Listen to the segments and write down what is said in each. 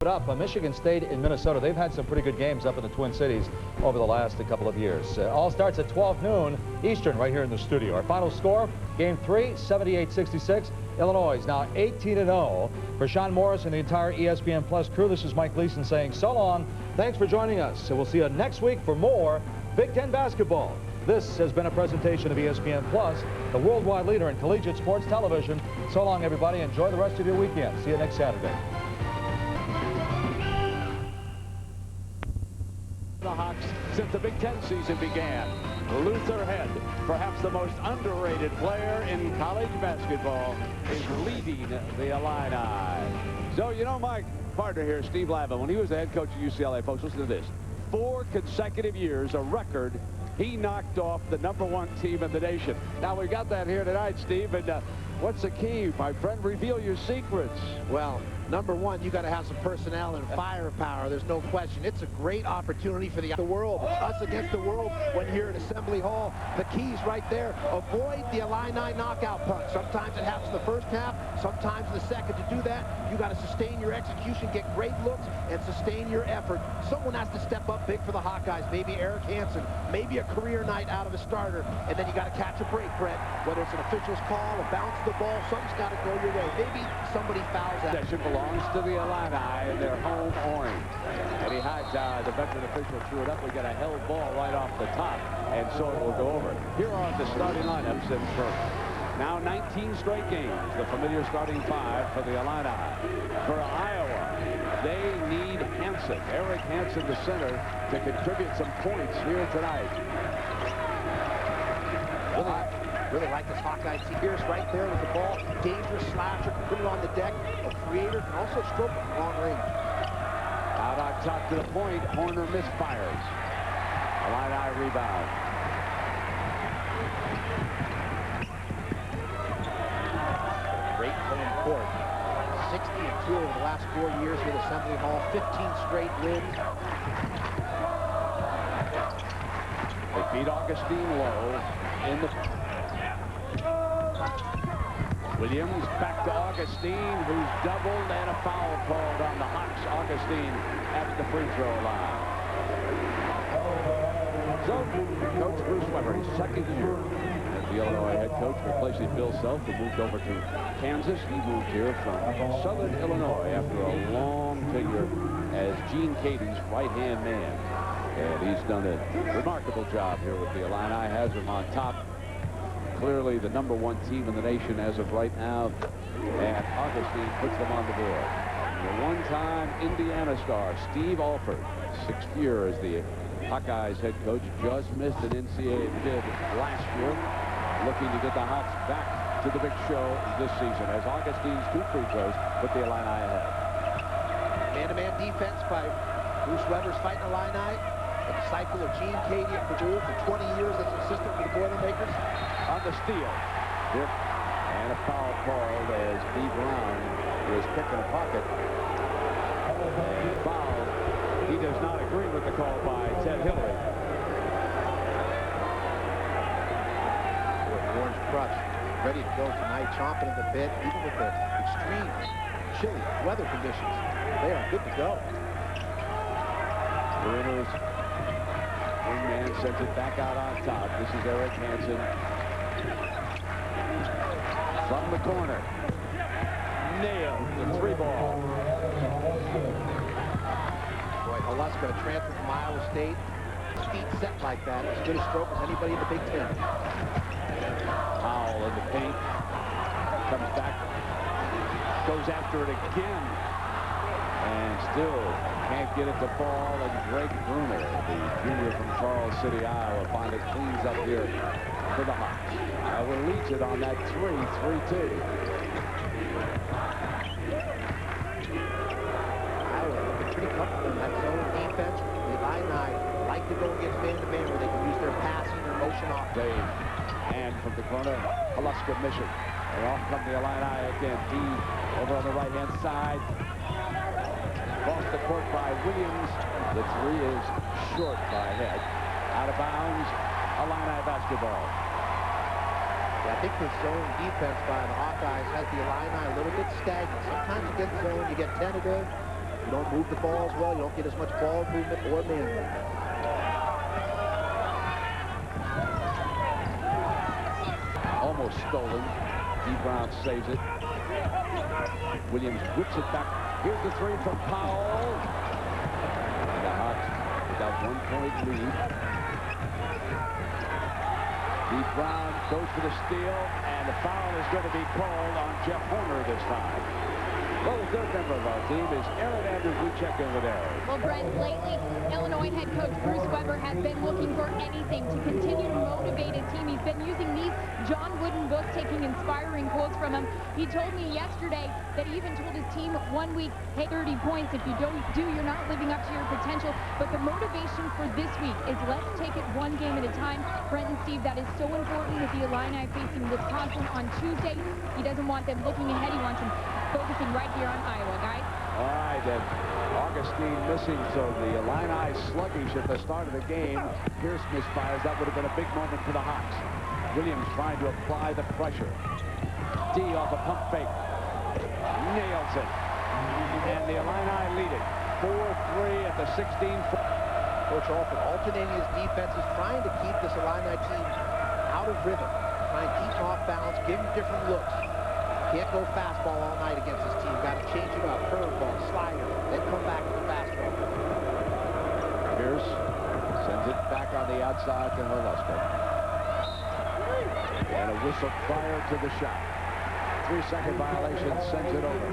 Up Michigan State in Minnesota. They've had some pretty good games up in the Twin Cities over the last couple of years. All starts at 12 noon Eastern right here in the studio. Our final score, Game 3, 78-66. Illinois is now 18-0. For Sean Morris and the entire ESPN Plus crew, this is Mike Gleason saying so long. Thanks for joining us. So we'll see you next week for more Big Ten basketball. This has been a presentation of ESPN Plus, the worldwide leader in collegiate sports television. So long, everybody. Enjoy the rest of your weekend. See you next Saturday. The Hawks since the Big Ten season began. Luther Head, perhaps the most underrated player in college basketball, is leading the Illini. So, you know, my partner here, Steve Lavin, when he was the head coach of UCLA, folks, listen to this. 4 consecutive years, a record, he knocked off the #1 team in the nation. Now, we got that here tonight, Steve, and what's the key, my friend? Reveal your secrets. Well, number one, you got to have some personnel and firepower. There's no question. It's a great opportunity for the world. Us against the world when here at Assembly Hall. The key's right there. Avoid the Illini knockout punch. Sometimes it happens the first half, sometimes the second. To do that, you got to sustain your execution, get great looks, and sustain your effort. Someone has to step up big for the Hawkeyes. Maybe Eric Hansen, maybe a career night out of a starter, and then you got to catch a break, Brett. Whether it's an official's call, a bounce of the ball, something's got to go your way. Maybe somebody fouls out. Belongs to the Illini in their home orange. Eddie Hodge, the veteran official, threw it up. We got a held ball right off the top, and so it will go over. Here are the starting lineups in first. Now 19 straight games, the familiar starting 5 for the Illini. For Iowa, they need Hansen, Eric Hansen, the center, to contribute some points here tonight. Really like this Hawkeye team. Pierce right there with the ball. Dangerous slasher, can put it on the deck. A creator can also stroke it from long range. Out on top to the point, Horner misfires. Illini rebound. Great home court. 60-2 over the last 4 years here at Assembly Hall. 15 straight wins. They beat Augustine low in the... Williams back to Augustine, who's doubled, and a foul called on the Hawks. Augustine at the free throw line. So, Coach Bruce Weber, his second year as the Illinois head coach, replacing Bill Self, who moved over to Kansas. He moved here from Southern Illinois after a long tenure as Gene Katie's right-hand man. And he's done a remarkable job here with the Illini, has them on top. Clearly the #1 team in the nation as of right now, and Augustine puts them on the board. The one-time Indiana star, Steve Alford, 6th year as the Hawkeyes head coach, just missed an NCAA bid last year, looking to get the Hawks back to the big show this season as Augustine's 2 free throws put the Illini ahead. Man-to-man defense by Bruce Weber's Fighting Illini, a disciple of Gene Katie at Purdue for 20 years as assistant for the Boilermakers. On the steal. Yep. And a foul called as B. Brown was picking a pocket. And foul. He does not agree with the call by Ted Hillary. Orange Crush ready to go tonight, chomping in the bit, even with the extreme chilly weather conditions. They are good to go. Bruno's wingman sends it back out on top. This is Eric Hansen. From the corner. Nailed the 3-ball. Boy, Haleska, a transfer from Iowa State. Feet set like that. As good a stroke as anybody in the Big Ten. Powell in the paint. Comes back. Goes after it again. And still can't get it to fall. And Greg Bruner, the junior from Charles City, Iowa, finally cleans up here for the Hawks. Will leads it on that 3-3-2. Iowa looking pretty comfortable in that zone defense. The Illini like to go against man-to-man where they can use their passing or motion off. Dave, and from the corner, Haleska mission. And off come the Illini again. D over on the right-hand side. Across the court by Williams. The 3 is short by Head. Out of bounds, Illini basketball. Yeah, I think the zone defense by the Hawkeyes has the Illini a little bit stagnant. Sometimes you get zone, you get tentative. You don't move the ball as well. You don't get as much ball movement or man movement. Almost stolen. D. Brown saves it. Williams whips it back. Here's the three from Powell. And the Hawks without 1-point lead. D. Brown goes for the steal, and the foul is going to be called on Jeff Horner this time. Well, the third member of our team is Aaron Andrews. We check in with Aaron. Well, Brent, lately, Illinois head coach Bruce Weber has been looking for anything to continue to motivate his team. He's been using these John Wooden books, taking inspiring quotes from him. He told me yesterday that he even told his team 1 week, hey, 30 points. If you don't do, you're not living up to your potential. But the motivation for this week is let's take it one game at a time. Brent and Steve, that is so important with the Illini facing Wisconsin on Tuesday. He doesn't want them looking ahead. He wants them focusing right here on Iowa, guys. All right, then. Augustine missing, so the Illini sluggish at the start of the game. Pierce misfires. That would have been a big moment for the Hawks. Williams trying to apply the pressure. D off a pump fake. Nails it. And the Illini lead it. 4-3 at the 16. Coach Alford alternating his defenses, trying to keep this Illini team out of rhythm. Trying to keep them off balance, give them different looks. Can't go fastball all night against this team. Got to change it up. Curveball, slider, then come back to the fastball. Pierce sends it back on the outside to Haleska. And a whistle prior to the shot. 3-second violation sends it over.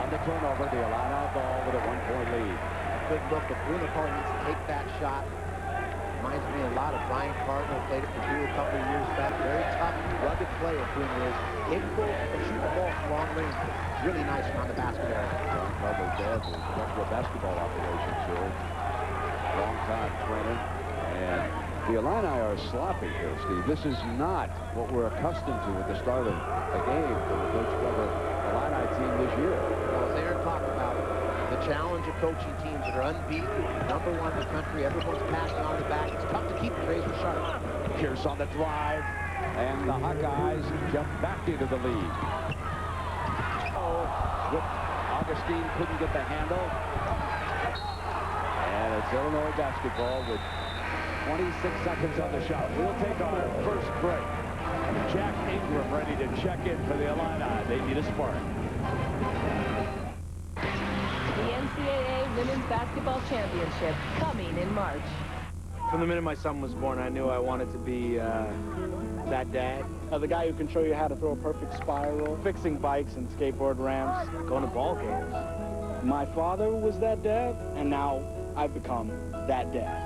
On the turnover, the Illini ball with a 1-point lead. Good look, but Bruno Carr needs to take that shot. Reminds me a lot of Brian Cardinal, played at Purdue a couple of years back. Very tough, rugged player, Bruno is. Capable of shooting the ball from long range. Really nice around the basket area. Brian Cardinal's dad was director of basketball operations here. Long time trainer. And the Illini are sloppy here, Steve. This is not what we're accustomed to at the start of a game for the Coach Weber Illini team this year. Well, as Aaron talked about, the challenge of coaching teams that are unbeaten, #1 in the country, everyone's passing on the back. It's tough to keep the razor sharp. Pierce on the drive, and the Hawkeyes jump back into the lead. Augustine couldn't get the handle. And it's Illinois basketball with 26 seconds on the shot. We'll take our first break. Jack Ingram ready to check in for the Illini. They need a spark. The NCAA Women's Basketball Championship coming in March. From the minute my son was born, I knew I wanted to be that dad. The guy who can show you how to throw a perfect spiral, fixing bikes and skateboard ramps, going to ball games. My father was that dad, and now I've become that dad.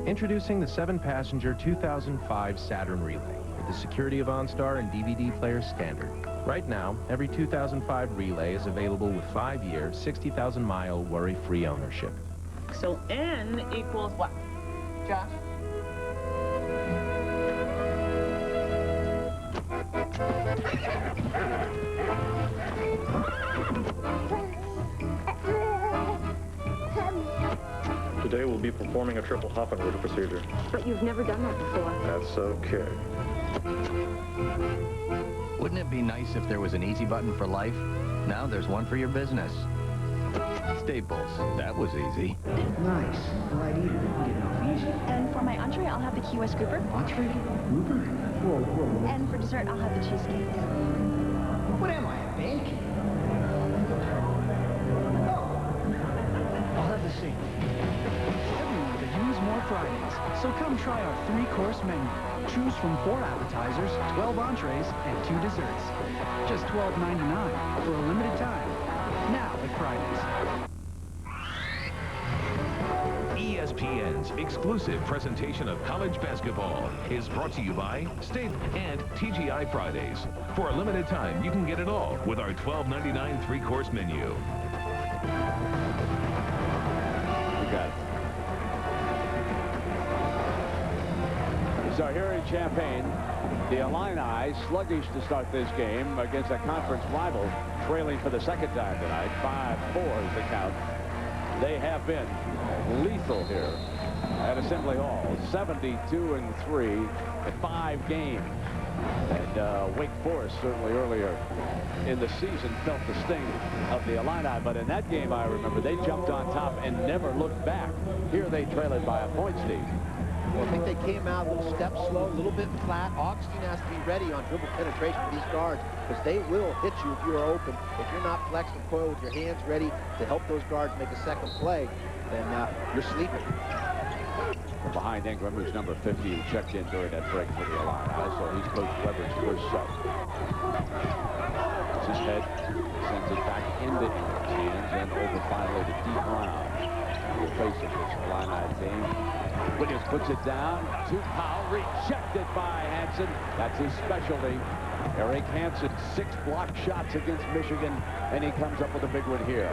Introducing the 7-passenger 2005 Saturn Relay with the security of OnStar and DVD player standard. Right now, every 2005 Relay is available with 5-year, 60,000-mile worry-free ownership. So N equals what? Josh? Today we'll be performing a triple Hoffenroder procedure. But you've never done that before. That's okay. Wouldn't it be nice if there was an easy button for life? Now there's one for your business. Staples. That was easy. Nice. Well, I'd eat it. Getting off easy. And for my entree, I'll have the Key West grouper. Entree? Grouper? Whoa, whoa. And for dessert, I'll have the cheesecake. What am I, a bank? Oh. I'll have the same. Everyone could use more Fridays, so come try our 3-course menu. Choose from 4 appetizers, 12 entrees, and 2 desserts. Just $12.99 for a limited time. Now at Fridays. ESPN's exclusive presentation of college basketball is brought to you by State and TGI Fridays. For a limited time, you can get it all with our $12.99 3-course menu. We got it. So here in Champaign, the Illini sluggish to start this game against a conference rival, trailing for the second time tonight. 5-4 is the count. They have been lethal here at Assembly Hall. 72-3 in 5 games. And Wake Forest certainly earlier in the season felt the sting of the Illini, but in that game I remember they jumped on top and never looked back. Here they trail it by a point, Steve. Well, I think they came out a little step slow, a little bit flat. Augustine has to be ready on dribble penetration for these guards because they will hit you if you are open. If you're not flexed and coiled with your hands ready to help those guards make a second play, then you're sleeping. From behind Ingram, who's number 50, who checked in during that break for the Illini, so he's Coach Weber's first sub. It's his head, sends it back into Ingram's hands, and over finally to Dee Brown, the face of this Illini team. Williams puts it down to Powell, rejected by Hansen. That's his specialty. Eric Hansen, 6 block shots against Michigan, and he comes up with a big one here.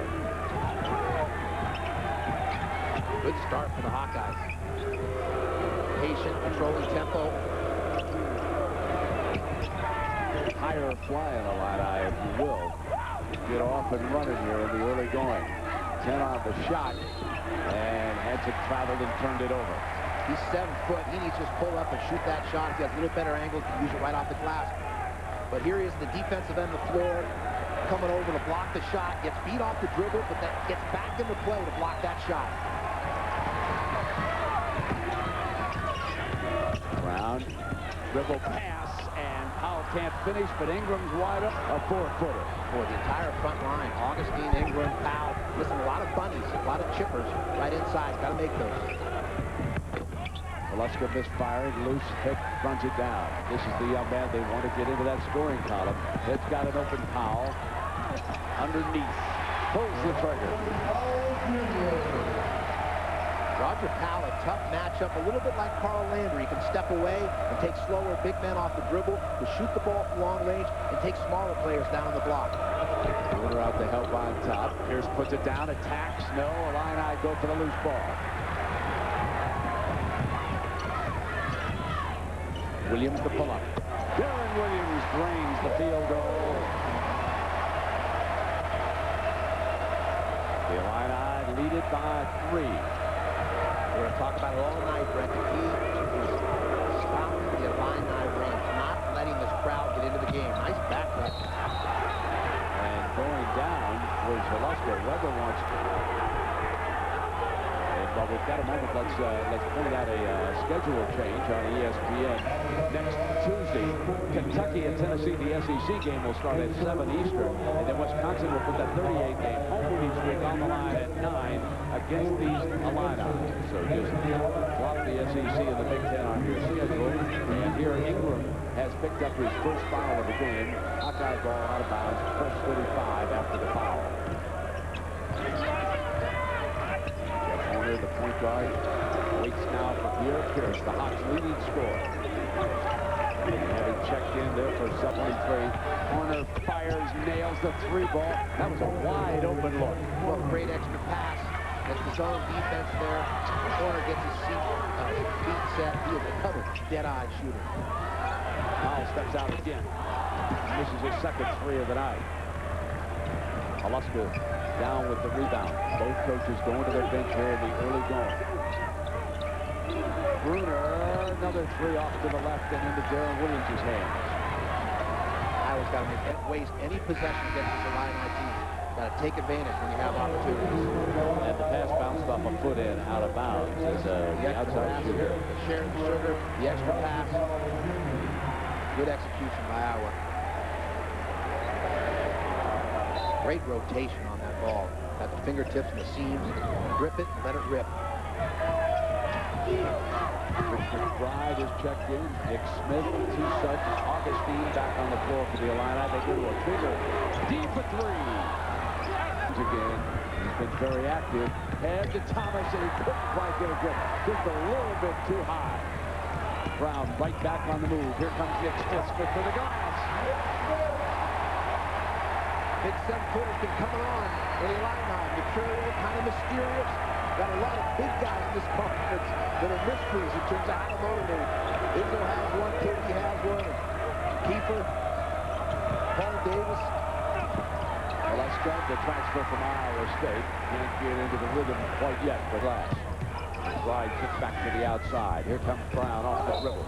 Good start for the Hawkeyes. Patient, controlling tempo. Higher flying Illini, if you will. Get off and running here in the early going. 10 on the shot, and Hansen traveled and turned it over. He's 7 foot. He needs to just pull up and shoot that shot. If he has a little better angle, he can use it right off the glass. But here he is, the defensive end of the floor, coming over to block the shot. Gets beat off the dribble, but that gets back into play to block that shot. Brown, dribble pass, and Powell can't finish, but Ingram's wide up. A 4-footer. For the entire front line, Augustine, Ingram, Powell. Listen, a lot of bunnies, a lot of chippers right inside. Got to make those. Velasco misfiring, loose pick, runs it down. This is the young man they want to get into that scoring column. It's got an open Powell. Underneath, pulls the trigger. Roger Powell, a tough matchup, a little bit like Carl Landry. He can step away and take slower big men off the dribble to shoot the ball from long range and take smaller players down the block. Order out the help on top. Pierce puts it down, attacks. No, Illini go for the loose ball. Williams to pull up. Darren Williams drains the field goal. The Illini lead it by 3. We're going to talk about it all night, Brett. The key is stopping the Illini run, not letting this crowd get into the game. Nice backup. And going down was Velasco. Weber wants to. But we've got a moment. Let's point out a schedule change on ESPN next Tuesday. Kentucky and Tennessee, the SEC game will start at 7 Eastern, and then Wisconsin will put that 38-game home each week on the line at 9 against these Illini. So just drop the SEC and the Big Ten on your schedule. And here Ingram has picked up his first foul of the game. Hawkeye ball out of bounds, first 35 after the foul. The point guard waits now for Pierce, the Hawks leading scorer. Having checked in there for 7-3. Corner fires, nails the 3-ball. That was a wide open look. Well, great extra pass. Gets the zone defense there. The corner gets his feet set. He is another dead-eye shooter. Powell steps out again. Misses his second 3 of the night. Alaska down with the rebound. Both coaches going to their bench here in the early going. Bruner, another 3 off to the left and into Darren Williams' hands. Iowa's got to waste any possession against this Illini team. Got to take advantage when you have opportunities. And the pass bounced off a foot in, out of bounds. As the outside shooter. Sharing the sugar, the extra pass. Good execution by Iowa. Great rotation on that ball. Got the fingertips and the seams. Grip it and let it rip. Rich McBride is checked in. Nick Smith, 2 subs. Augustine back on the floor for the Illini. They go to a trigger. Deep for 3. Again, he's been very active. Head to Thomas, and he couldn't quite get a grip. Just a little bit too high. Brown right back on the move. Here comes Nick Smith for the glass. Big 7-footers been coming on for the Illini. Material, kind of mysterious. Got a lot of big guys in this conference that are mysteries in terms of how to motivate. Izzo has one, Katie has one, and Kiefer, Paul Davis. Well, that's got the transfer from Iowa State. Can't get into the rhythm quite yet for Glass. McBride kicks back to the outside. Here comes Brown off the dribble.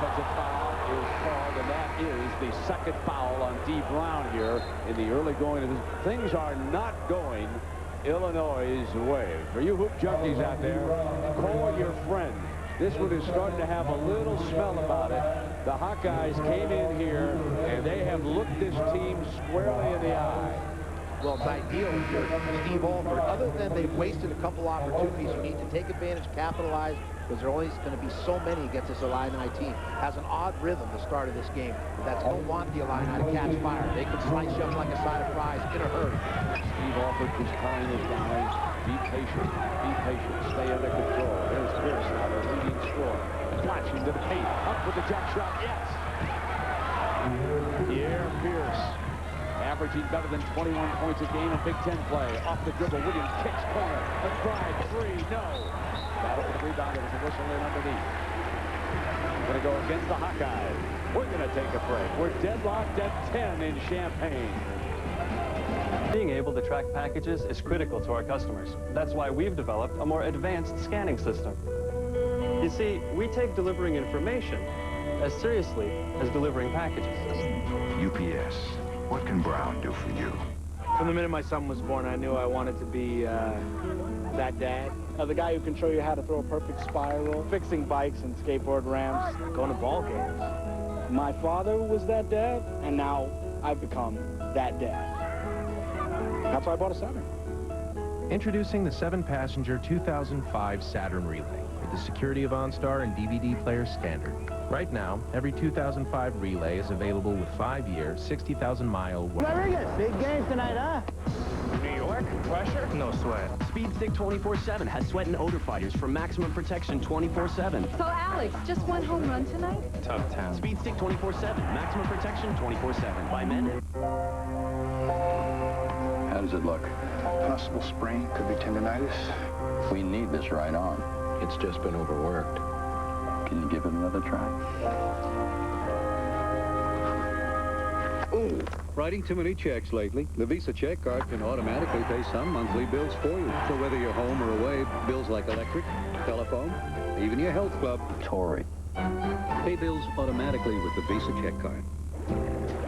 offensive foul is called, and that is the second foul on D. Brown here in the early going of this. Things are not going Illinois' way. For you hoop junkies out there, call your friend. This one is starting to have a little smell about it. The Hawkeyes came in here, and they have looked this team squarely in the eye. Well, it's ideal if you're Steve Alford. Other than they've wasted a couple opportunities, you need to take advantage, capitalize, because there are only going to be so many against this Illini team. Has an odd rhythm the start of this game. That's don't want the Illini to catch fire. They can slice you up like a side of fries in a hurry. Steve Alford is telling his guys, be patient, stay under control. There's Pierce now, their leading scorer. Flashing to the paint, up with the jump shot, yes! Pierre Pierce, averaging better than 21 points a game in Big Ten play. Off the dribble, Williams kicks corner, a drive, three, no! Battle for the rebound, there was a whistle in underneath. Going to go against the Hawkeyes. We're going to take a break. We're deadlocked at 10 in Champaign. Being able to track packages is critical to our customers. That's why we've developed a more advanced scanning system. You see, we take delivering information as seriously as delivering packages. UPS, what can Brown do for you? From the minute my son was born, I knew I wanted to be that dad. The guy who can show you how to throw a perfect spiral, fixing bikes and skateboard ramps, going to ball games. My father was that dad, and now I've become that dad. That's why I bought a Saturn. Introducing the 7-passenger 2005 Saturn Relay with the security of OnStar and DVD player standard. Right now, every 2005 Relay is available with 5-year, 60,000-mile... Rodriguez, big game tonight, huh? New York, pressure, no sweat. Speed Stick 24/7 has sweat and odor fighters for maximum protection 24/7. So, Alex, just one home run tonight? Tough town. Speed Stick 24/7, maximum protection 24/7 by men. How does it look? Possible sprain, could be tendonitis. We need this right on. It's just been overworked. Can you give it another try? Ooh, writing too many checks lately. The Visa check card can automatically pay some monthly bills for you. So whether you're home or away, bills like electric, telephone, even your health club. Tory. Pay bills automatically with the Visa check card.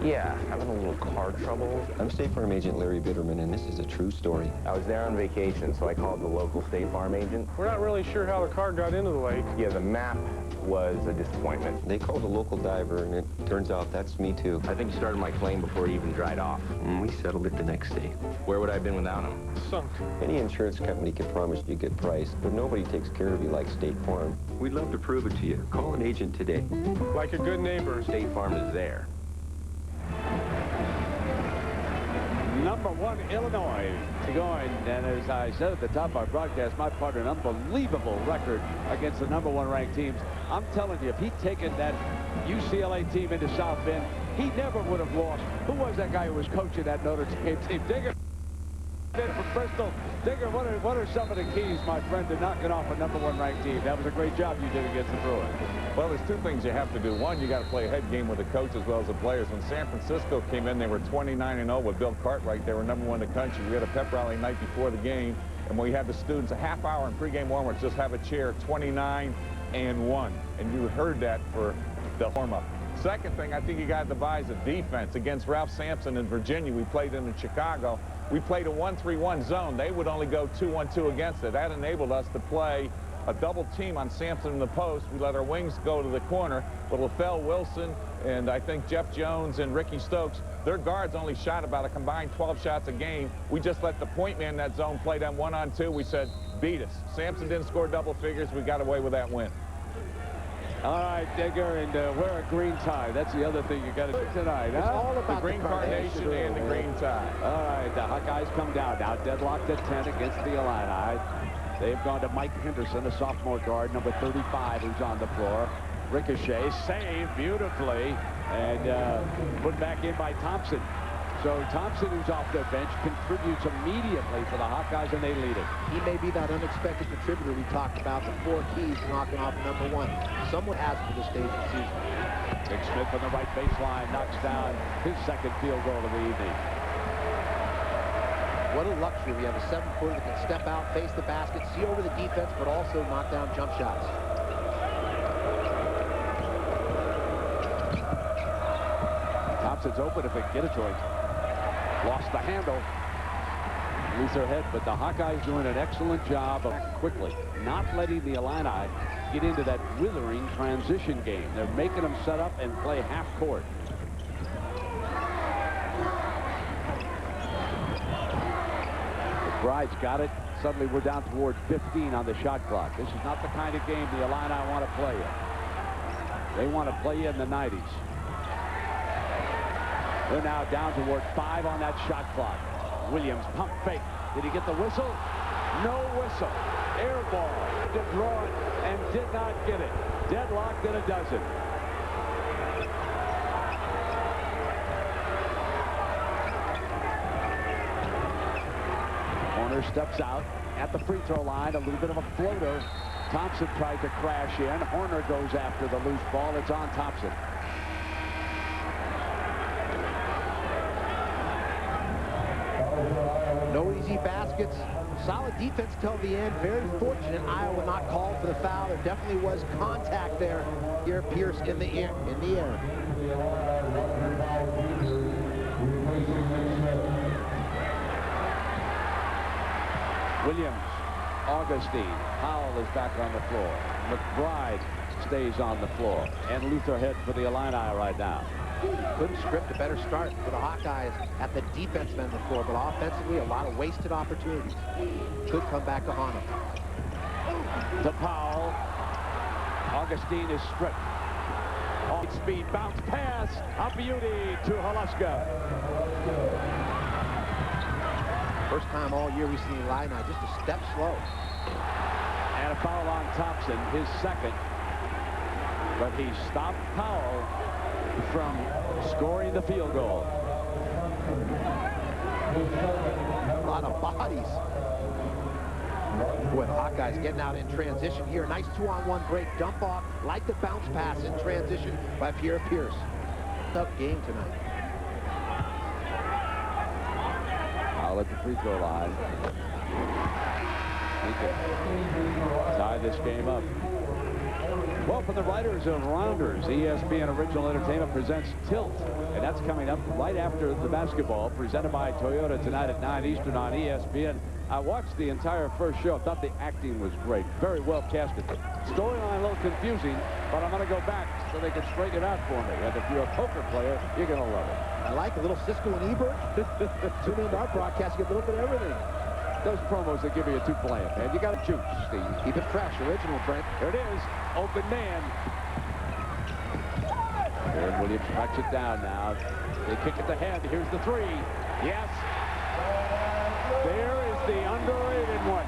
Yeah, having a little car trouble. I'm State Farm Agent Larry Bitterman, and this is a true story. I was there on vacation, so I called the local State Farm agent. We're not really sure how the car got into the lake. Yeah, the map was a disappointment. They called a local diver, and it turns out that's me, too. I think he started my claim before he even dried off. And we settled it the next day. Where would I have been without him? Sunk. Any insurance company can promise you a good price, but nobody takes care of you like State Farm. We'd love to prove it to you. Call an agent today. Like a good neighbor. State Farm is there. Number 1, Illinois going, and as I said at the top of our broadcast, my partner, an unbelievable record against the number 1 ranked teams. I'm telling you, if he'd taken that UCLA team into South Bend, he never would have lost. Who was that guy who was coaching that Notre Dame team? Digger from Bristol. Digger, what are some of the keys, my friend, to knocking off a number 1 ranked team? That was a great job you did against the Bruins. Well, there's two things you have to do. One, you got to play a head game with the coach as well as the players. When San Francisco came in, they were 29-0 with Bill Cartwright. They were number 1 in the country. We had a pep rally night before the game, and we had the students a half hour in pregame warm-ups, just have a chair, 29-1. And you heard that for the warm-up. Second thing, I think you got to devise a defense. Against Ralph Sampson in Virginia, we played him in Chicago. We played a 1-3-1 zone. They would only go 2-1-2 against it. That enabled us to play a double team on Sampson in the post. We let our wings go to the corner, but LaFell Wilson and I think Jeff Jones and Ricky Stokes, their guards only shot about a combined 12 shots a game. We just let the point man in that zone play them 1-on-2. We said, beat us. Sampson didn't score double figures. We got away with that win. All right, Digger, and wear a green tie. That's the other thing you got to do tonight. It's all about the green carnation and the green tie. All right, the Hawkeyes come down now, deadlocked at 10 against the Illini. They've gone to Mike Henderson, a sophomore guard, number 35, who's on the floor. Ricochet, saved beautifully, and put back in by Thompson. So Thompson, who's off their bench, contributes immediately for the Hawkeyes, and they lead it. He may be that unexpected contributor we talked about, the 4 keys knocking off number 1. Someone has for this stage of the season. Big Smith on the right baseline knocks down his second field goal of the evening. What a luxury. We have a 7-footer that can step out, face the basket, see over the defense, but also knock down jump shots. Thompson's open if it can get a joint. Lost the handle. Luther Head, but the Hawkeyes doing an excellent job of quickly not letting the Illini get into that withering transition game. They're making them set up and play half court. McBride's got it. Suddenly we're down toward 15 on the shot clock. This is not the kind of game the Illini want to play in. They want to play in the 90s. They're now down toward 5 on that shot clock. Williams pump fake. Did he get the whistle? No whistle. Air ball. Did draw it and did not get it. Deadlocked at a dozen. Horner steps out at the free throw line. A little bit of a floater. Thompson tried to crash in. Horner goes after the loose ball. It's on Thompson. No easy baskets. Solid defense till the end. Very fortunate Iowa not called for the foul. There definitely was contact there. Here, Pierce in the air. Williams, Augustine, Powell is back on the floor. McBride stays on the floor. And Luther Head for the Illini right now. Couldn't script a better start for the Hawkeyes at the defensive end of the floor, but offensively, a lot of wasted opportunities. Could come back to haunt them. To Powell. Augustine is stripped. Off speed, bounce pass. A beauty to Halaska. First time all year we've seen Illini just a step slow. And a foul on Thompson, his second. But he stopped Powell from scoring the field goal. A lot of bodies. Boy, the Hawkeyes getting out in transition here. Nice 2-on-1 break, dump off, like the bounce pass in transition by Pierre Pierce. Tough game tonight. I'll at the free throw line. He can tie this game up. Well, for the writers of Rounders, ESPN Original Entertainment presents Tilt, and that's coming up right after the basketball, presented by Toyota tonight at 9 Eastern on ESPN. I watched the entire first show. Thought the acting was great. Very well casted. Storyline a little confusing, but I'm going to go back so they can straighten it out for me. And if you're a poker player, you're going to love it. I like a little Cisco and Ebert. Tune into our broadcast, you get a little bit of everything. Those promos that give you a two-player, man. You got to choose, Steve. Keep it fresh, original, Brent. There it is. Open man. Aaron Williams tracks it down now. They kick at the head. Here's the three. Yes. There is the underrated one.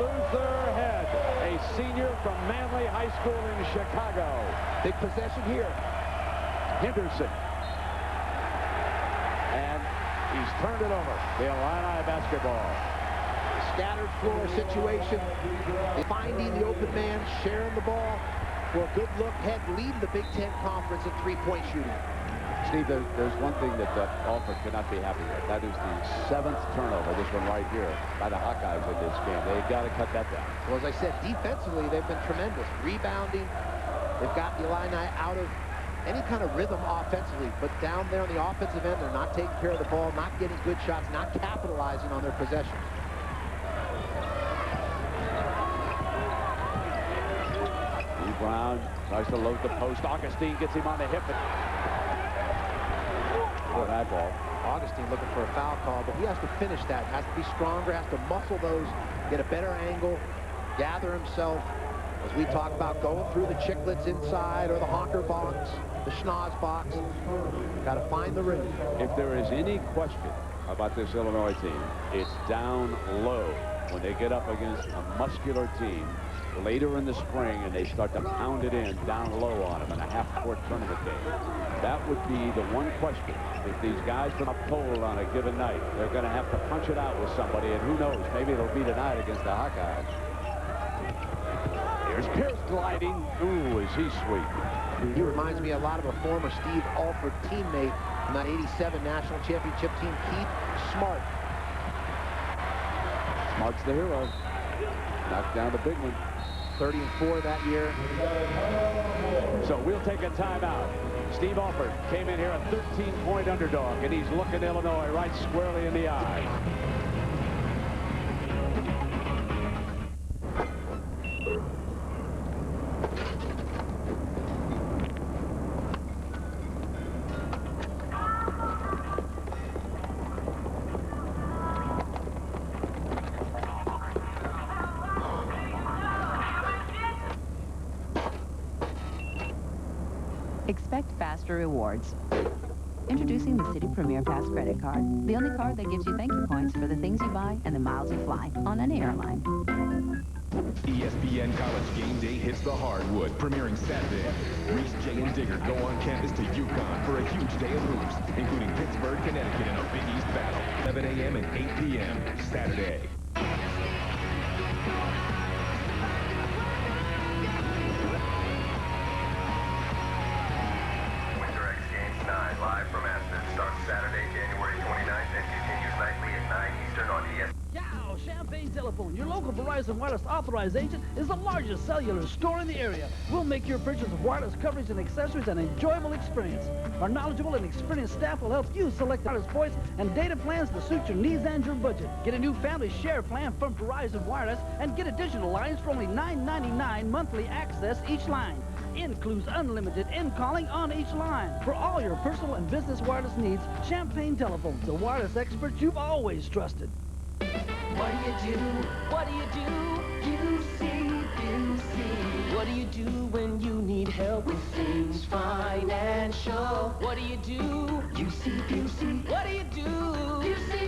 Luther Head, a senior from Manly High School in Chicago. Big possession here. Henderson. And he's turned it over. The Illini basketball. Scattered floor situation. Finding the open man, sharing the ball for a good look. Head leading the Big Ten Conference in three-point shooting. Steve, there's one thing that Alford cannot be happy with. That is the 7th turnover, this one right here, by the Hawkeyes in this game. They've got to cut that down. Well, as I said, defensively, they've been tremendous. Rebounding. They've got the Illini out of any kind of rhythm offensively, but down there on the offensive end, they're not taking care of the ball, not getting good shots, not capitalizing on their possessions. Brown tries to load the post. Augustine gets him on the hip. For that ball. Augustine looking for a foul call, but he has to finish that. Has to be stronger, has to muscle those, get a better angle, gather himself. As we talk about going through the chicklets inside or the honker box, the schnoz box. Got to find the rim. If there is any question about this Illinois team, it's down low when they get up against a muscular team later in the spring and they start to pound it in down low on them in a half-court tournament game. That would be the one question. If these guys come up cold on a given night, they're going to have to punch it out with somebody, and who knows, maybe it'll be tonight against the Hawkeyes. Here's Pierce gliding. Ooh, is he sweet. He reminds me a lot of a former Steve Alford teammate from that '87 national championship team, Keith Smart. Smart's the hero. Knocked down the big one. 30-4 that year. So we'll take a timeout. Steve Alford came in here a 13-point underdog, and he's looking Illinois right squarely in the eye. Expect faster rewards. Introducing the City Premier Pass credit card, the only card that gives you thank you points for the things you buy and the miles you fly on any airline. ESPN College Game Day hits the hardwood, premiering Saturday. Reese, Jay, and Digger go on campus to UConn for a huge day of hoops, including Pittsburgh, Connecticut in a Big East battle. 11 a.m. and 8 p.m. Saturday. Live from Aspen starts Saturday, January 29th and continues nightly at 9 Eastern on ESPN. Yow! Champaign Telephone, your local Verizon Wireless authorized agent, is the largest cellular store in the area. We'll make your purchase of wireless coverage and accessories an enjoyable experience. Our knowledgeable and experienced staff will help you select wireless voice and data plans to suit your needs and your budget. Get a new family share plan from Verizon Wireless and get additional lines for only $9.99 monthly access each line. Includes unlimited in-calling on each line. For all your personal and business wireless needs, Champaign Telephone, the wireless experts you've always trusted. What do you do? What do you do? You see. What do you do when you need help with things financial? What do you do? You see. What do you do? You see.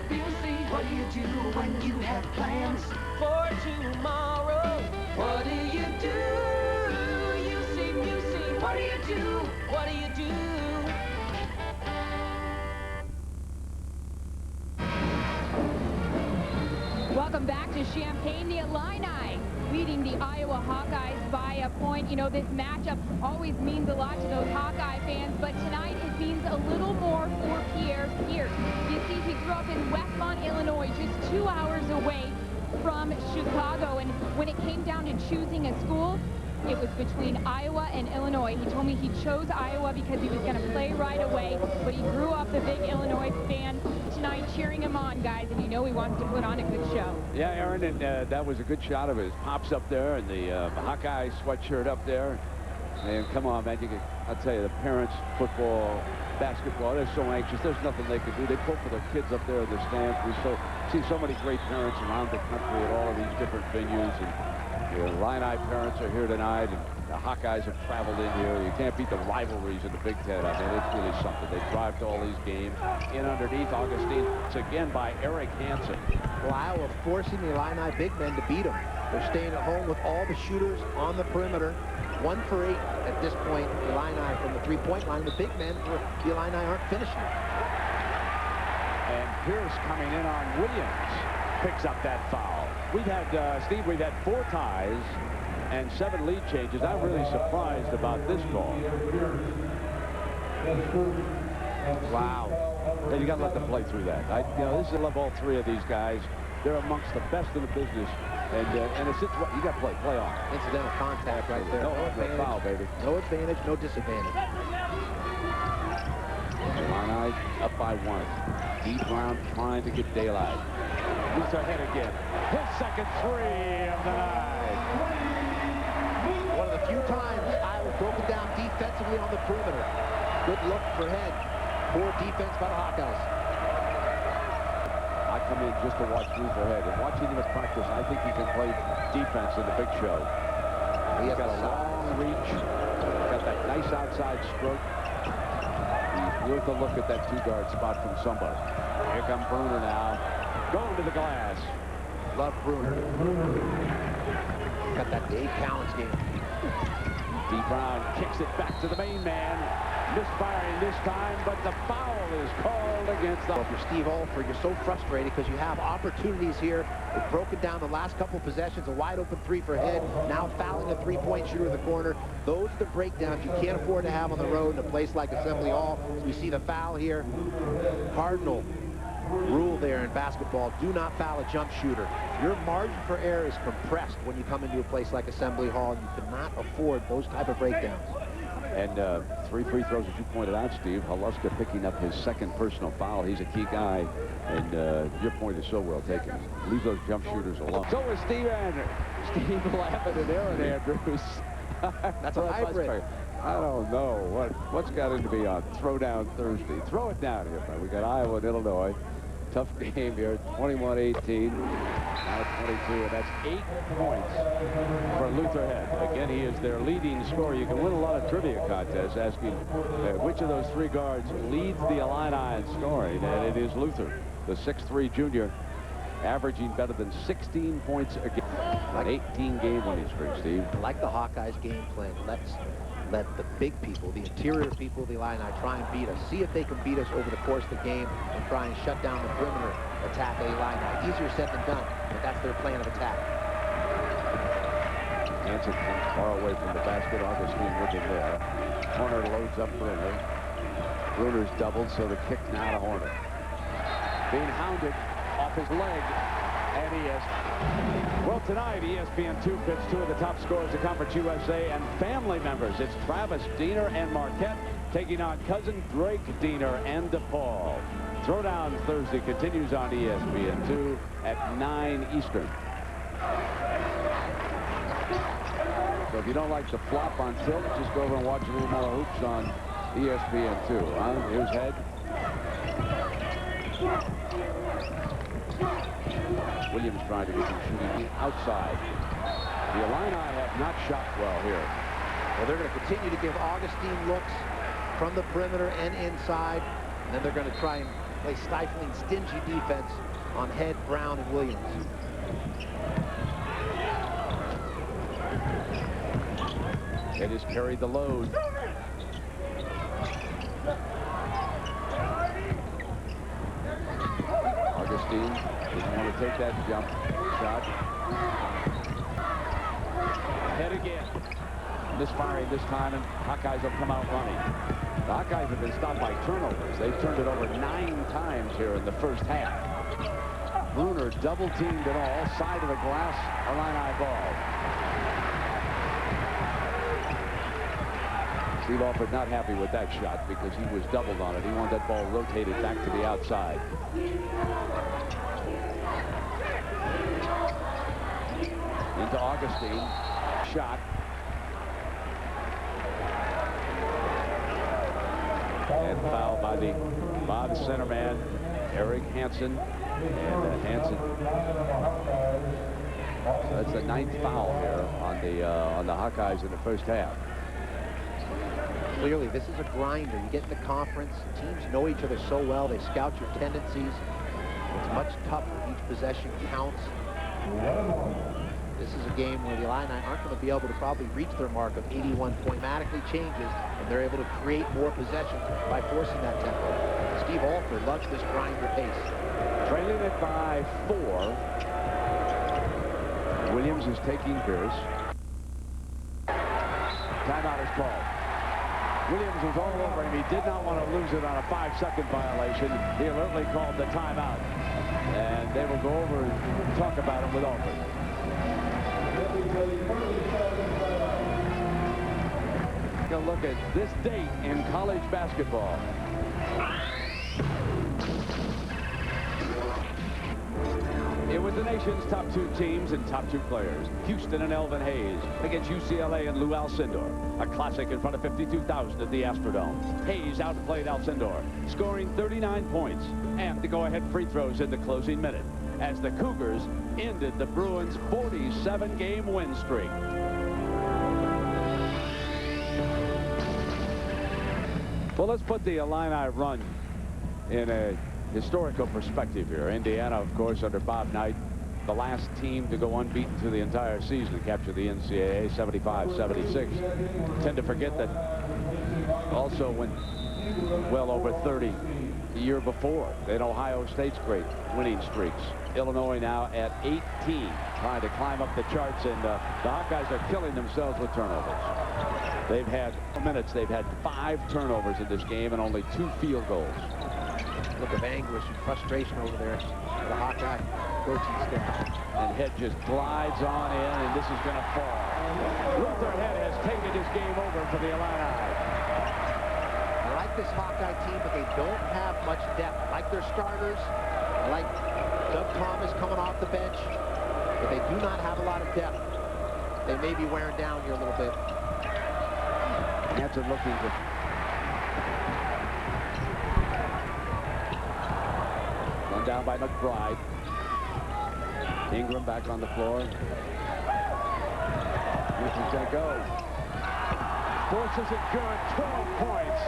What do you do when you have plans for tomorrow? What do you do? What do you do? What do you do? Welcome back to Champaign. The Illini leading the Iowa Hawkeyes by a point. You know, this matchup always means a lot to those Hawkeye fans, but tonight it means a little more for Pierre Pierce. You see, he grew up in Westmont, Illinois, just 2 hours away from Chicago, and when it came down to choosing a school, it was between Iowa and Illinois. He told me he chose Iowa because he was going to play right away, but he grew up a big Illinois fan. Tonight cheering him on, guys, and you know he wants to put on a good show. Yeah, Aaron, and that was a good shot of his pops up there and the Hawkeye sweatshirt up there. And come on, man, I'll tell you, the parents, football, basketball, they're so anxious. There's nothing they can do. They pull for their kids up there in the stands. We see so many great parents around the country at all of these different venues. And the Illini parents are here tonight, and the Hawkeyes have traveled in here. You can't beat the rivalries in the Big Ten. I mean, it's really something. They drive to all these games. In underneath, Augustine. It's again by Eric Hansen. Well, Iowa forcing the Illini big men to beat them. They're staying at home with all the shooters on the perimeter. 1 for 8 at this point. The Illini from the three-point line. The big men, the Illini aren't finishing. And Pierce coming in on Williams. Picks up that foul. We've had, Steve, we've had 4 ties and 7 lead changes. I'm really surprised about this call. Wow. You got to let them play through that. You know, this is, I love all 3 of these guys. They're amongst the best in the business. And it's you got to play on. Incidental contact right there. No advantage. Foul, baby. No advantage, no disadvantage. Illini up by 1. Deep round trying to get daylight. He's ahead again. His second 3 of the night. One of the few times Iowa broken down defensively on the perimeter. Good look for Head. Poor defense by the Hawkeyes. I come in just to watch Drew for Head. And watching him at practice, I think he can play defense in the big show. He's got a long reach. Got that nice outside stroke. He's worth a look at that 2-guard spot from somebody. Here comes Bruner now. Going to the glass. Love Bruner. Got that Dave Cowens game. D. Brown kicks it back to the main man. Misfiring this time, but the foul is called against the... Well, for Steve Alford, you're so frustrated because you have opportunities here. They've broken down the last couple possessions. A wide open 3 for Head. Now fouling a 3-point shooter in the corner. Those are the breakdowns you can't afford to have on the road in a place like Assembly Hall. We see the foul here. Cardinal rule there in basketball: do not foul a jump shooter. Your margin for error is compressed when you come into a place like Assembly Hall, and you cannot afford those type of breakdowns. And 3 free throws, as you pointed out, Steve. Haluska picking up his second personal foul. He's a key guy, and your point is so well taken. Leave those jump shooters alone. So is Steve Andrews. Steve laughing at Aaron Andrews. That's a hybrid. I don't know what's got him to be on Throwdown Thursday. Throw it down here, man. We got Iowa and Illinois. Tough game here. 21-18. Now 22, and that's 8 points for Luther Head. Again, he is their leading scorer. You can win a lot of trivia contests asking which of those 3 guards leads the Illini in scoring, and it is Luther, the 6'3" junior, averaging better than 16 points a game. An 18-game winning streak, Steve. Like the Hawkeyes game plan, let the big people, the interior people of the Illini, try and beat us. See if they can beat us over the course of the game and try and shut down the perimeter attack of the Illini. Easier said than done, but that's their plan of attack. Hansen comes far away from the basket. Augustine with him there. Horner loads up Bruner. Bruner's doubled, so the kick now to Horner. Being hounded off his leg. And he is. Well, tonight, ESPN2 pits 2 of the top scorers of Conference USA and family members. It's Travis Diener and Marquette taking on cousin Drake Diener and DePaul. Throwdown Thursday continues on ESPN2 at 9 Eastern. So if you don't like the flop on tilt, just go over and watch a little more hoops on ESPN2. Here's Head. Williams trying to get him shooting outside. The Illini have not shot well here. Well, they're going to continue to give Augustine looks from the perimeter and inside, and then they're going to try and play stifling, stingy defense on Head, Brown, and Williams. Head has carried the load. Augustine doesn't want to take that jump shot. Head again. Misfiring this time, and Hawkeyes will come out running. The Hawkeyes have been stopped by turnovers. They've turned it over 9 times here in the first half. Bruner double-teamed it all. Side of the glass, Illini ball. Steve Alford not happy with that shot because he was doubled on it. He wanted that ball rotated back to the outside. Into Augustine. Shot. And foul by the center man, Eric Hansen. And Hansen. So that's the 9th foul here on the Hawkeyes in the first half. Clearly, this is a grinder. You get in the conference, teams know each other so well, they scout your tendencies. It's much tougher. Each possession counts. This is a game where the Illini aren't going to be able to probably reach their mark of 81 point. Dramatically changes, and they're able to create more possessions by forcing that tempo. Steve Alford loves this grinder pace. Trailing it by 4. Williams is taking Pierce. Timeout is called. Williams was all over him. He did not want to lose it on a 5-second violation. He alertly called the timeout. And they will go over and talk about him with Alford. Take a look at this date in college basketball. It was the nation's top 2 teams and top 2 players. Houston and Elvin Hayes against UCLA and Lou Alcindor. A classic in front of 52,000 at the Astrodome. Hayes outplayed Alcindor, scoring 39 points and the go-ahead free throws in the closing minute as the Cougars ended the Bruins' 47-game win streak. Well, let's put the Illini run in a historical perspective here. Indiana, of course, under Bob Knight, the last team to go unbeaten through the entire season, capture the NCAA 75-76. Tend to forget that also went well over 30 the year before. Then Ohio State's great winning streaks. Illinois now at 18, trying to climb up the charts, and the Hawkeyes are killing themselves with turnovers. They've had minutes. They've had 5 turnovers in this game and only 2 field goals. Look of anguish and frustration over there for the Hawkeye coaching staff. And Head just glides on in, and this is going to fall. Luther Head has taken this game over for the Illini. I like this Hawkeye team, but they don't have much depth. I like their starters. I like Doug Thomas coming off the bench, but they do not have a lot of depth. They may be wearing down here a little bit. Hanson looking good. Run down by McBride. Ingram back on the floor. Luther's going to go. Forces it good. 12 points.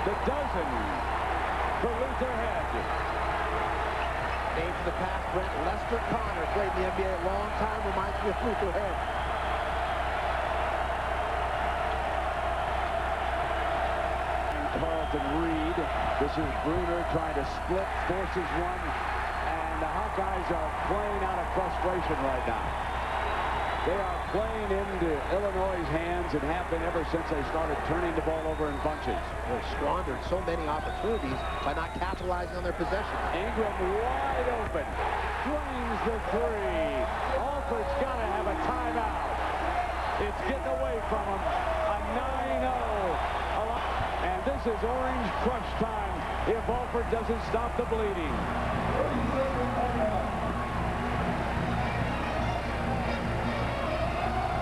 The dozen for Luther Head. Name for the past, Brent. Lester Connor played in the NBA a long time. Reminds me of Luther Head. Carlton Reed. This is Bruner trying to split. Forces one. And the Hawkeyes are playing out of frustration right now. They are playing into Illinois' hands and have been ever since they started turning the ball over in bunches. They squandered so many opportunities by not capitalizing on their possession. Ingram wide open. Drains the three. Alford's got to have a timeout. It's getting away from him. A 9-0. And this is Orange Crush time if Alford doesn't stop the bleeding.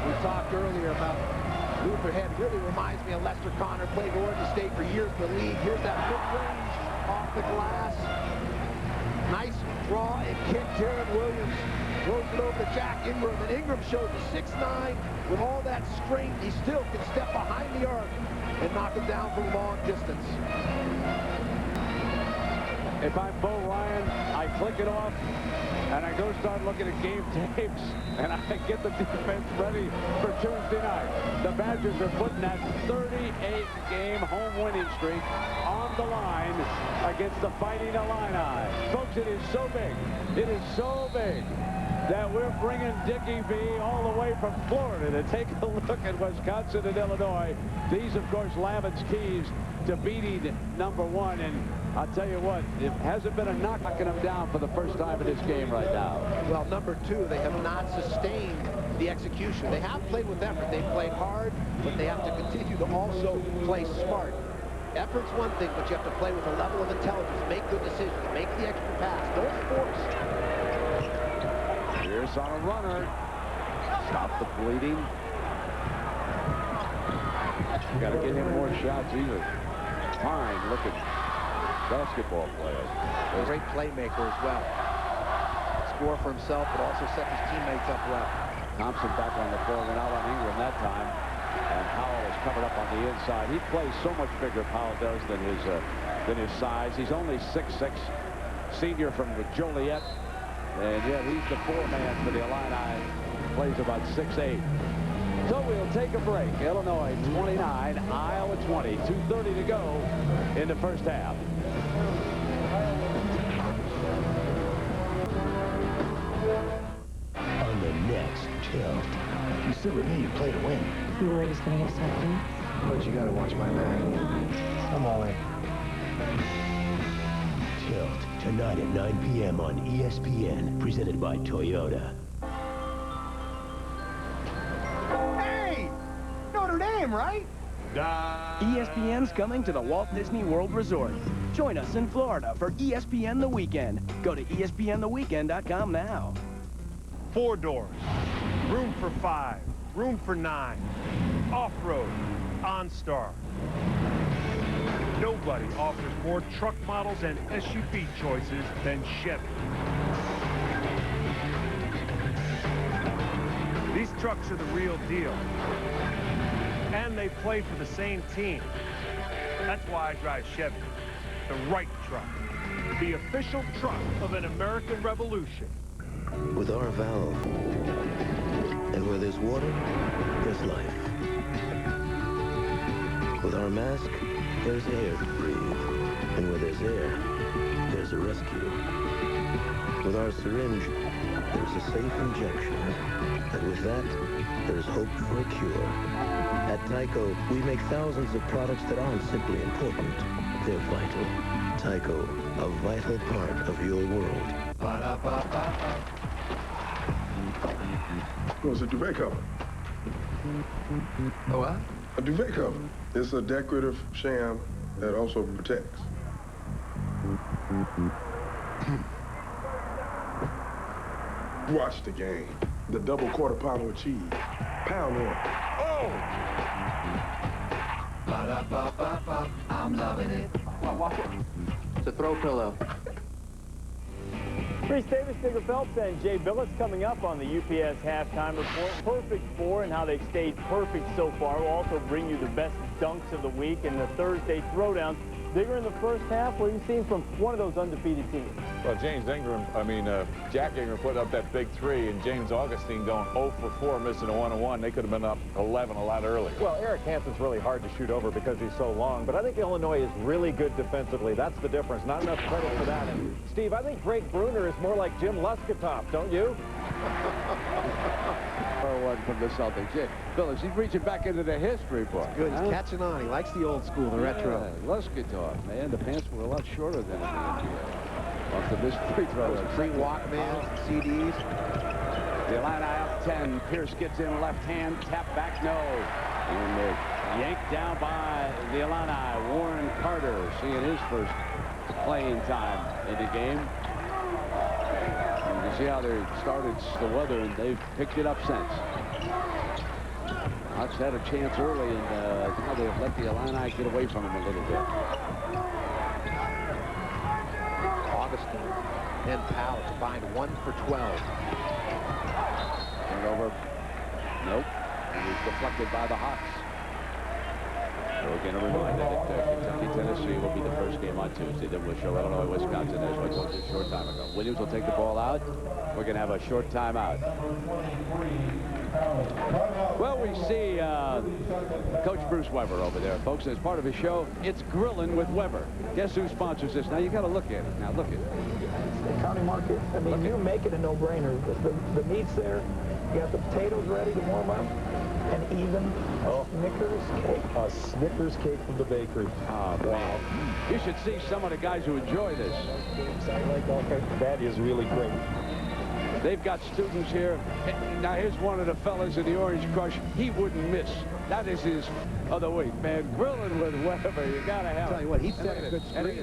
We talked earlier about Luther Head. Really reminds me of Lester Connor. Played at Oregon State for years in the league. Here's that mid-range off the glass. Nice draw and kick. Jaron Williams throws it over to Jack Ingram. And Ingram shows a 6'9". With all that strength, he still can step behind the arc and knock it down from long distance. If I'm Bo Ryan, I click it off, and I go start looking at game tapes, and I get the defense ready for Tuesday night. The Badgers are putting that 38-game home winning streak on the line against the Fighting Illini. Folks, it is so big. It is so big that we're bringing Dickie V all the way from Florida to take a look at Wisconsin and Illinois. These, of course, Lavin's keys to beating #1. And I'll tell you what, it hasn't been a knocking them down for the first time in this game right now. Well, #2, they have not sustained the execution. They have played with effort. They've played hard, but they have to continue to also play smart. Effort's one thing, but you have to play with a level of intelligence, make good decisions, make the extra pass. Don't force. Pierce on a runner. Stop the bleeding. Got to get him more shots either. Fine looking basketball player. A great playmaker as well. Score for himself, but also set his teammates up well. Thompson back on the floor, went out on Ingram that time. And Powell is covered up on the inside. He plays so much bigger, Powell does, than his size. He's only 6'6", senior from Joliet. And yet he's the four-man for the Illini. Plays about 6'8". So we'll take a break. Illinois 29, Iowa 20. 2:30 to go in the first half. On the next Tilt. You stood with me. You play to win. You were just going to get something. But you gotta watch my man. I'm all in. Tilt, tonight at 9 p.m. on ESPN, presented by Toyota. Hey! Notre Dame, right? ESPN's coming to the Walt Disney World Resort. Join us in Florida for ESPN The Weekend. Go to ESPNtheweekend.com now. 4 doors. Room for 5. Room for 9. Off-road. OnStar. Nobody offers more truck models and SUV choices than Chevy. These trucks are the real deal. And they play for the same team. That's why I drive Chevy. The right truck. The official truck of an American Revolution. With our valve, and where there's water, there's life. With our mask, there's air to breathe. And where there's air, there's a rescue. With our syringe, there's a safe injection. And with that, there's hope for a cure. At Tyco, we make thousands of products that aren't simply important. They're vital. Tyco, a vital part of your world. Ba-da-ba-ba-ba. Well, it's a duvet cover. A what? A duvet cover. It's a decorative sham that also protects. Watch the game. The double quarter pounder with cheese. Pound one. Oh! Ba-da-ba-ba-ba. I'm loving it. It's a throw pillow. Reese Davis, Digger Phelps, and Jay Billis coming up on the UPS halftime report. Perfect four and how they've stayed perfect so far. We'll also bring you the best dunks of the week and the Thursday throwdowns. Digger, in the first half, what have you seen from one of those undefeated teams? Well, Jack Ingram put up that big three, and James Augustine going 0 for 4, missing a 1-on-1. They could have been up 11 a lot earlier. Well, Eric Hanson's really hard to shoot over because he's so long, but I think Illinois is really good defensively. That's the difference. Not enough credit for that. And, Steve, I think Drake Bruner is more like Jim Luskatop, don't you? One from the Celtics. Yeah, Billis, he's reaching back into the history book. Good. He's catching on. He likes the old school, the retro. Luskatov, man. The pants were a lot shorter than in the NBA. Off the missed free throws. Free Walkmans, CDs. The Illini up 10. Pierce gets in left hand. Tap back, no. And yanked down by the Illini. Warren Carter seeing his first playing time in the game. You see how they started the weather, and they've picked it up since. Hawks had a chance early, and now they've let the Illini get away from them a little bit. Augustine and Powell combined 1 for 12. Turnover. Nope. It was deflected by the Hawks. So again, a reminder that Kentucky-Tennessee will be the first game on Tuesday. Then we'll show Illinois-Wisconsin, as I told you a short time ago. Williams will take the ball out. We're going to have a short timeout. Well, we see Coach Bruce Weber over there, folks. As part of his show, it's Grillin' with Weber. Guess who sponsors this? Now, you got to look at it. Now, look at it. The county market, I mean, you make it a no-brainer. The meat's there. You got the potatoes ready to warm up. And even a Snickers cake. A Snickers cake from the bakery. Oh, man. You should see some of the guys who enjoy this. That is really great. They've got students here. Now, here's one of the fellas in the Orange Crush. He wouldn't miss. That is his other week, man. Grilling with Weber. You got to have it. Tell you what, he set a good screen.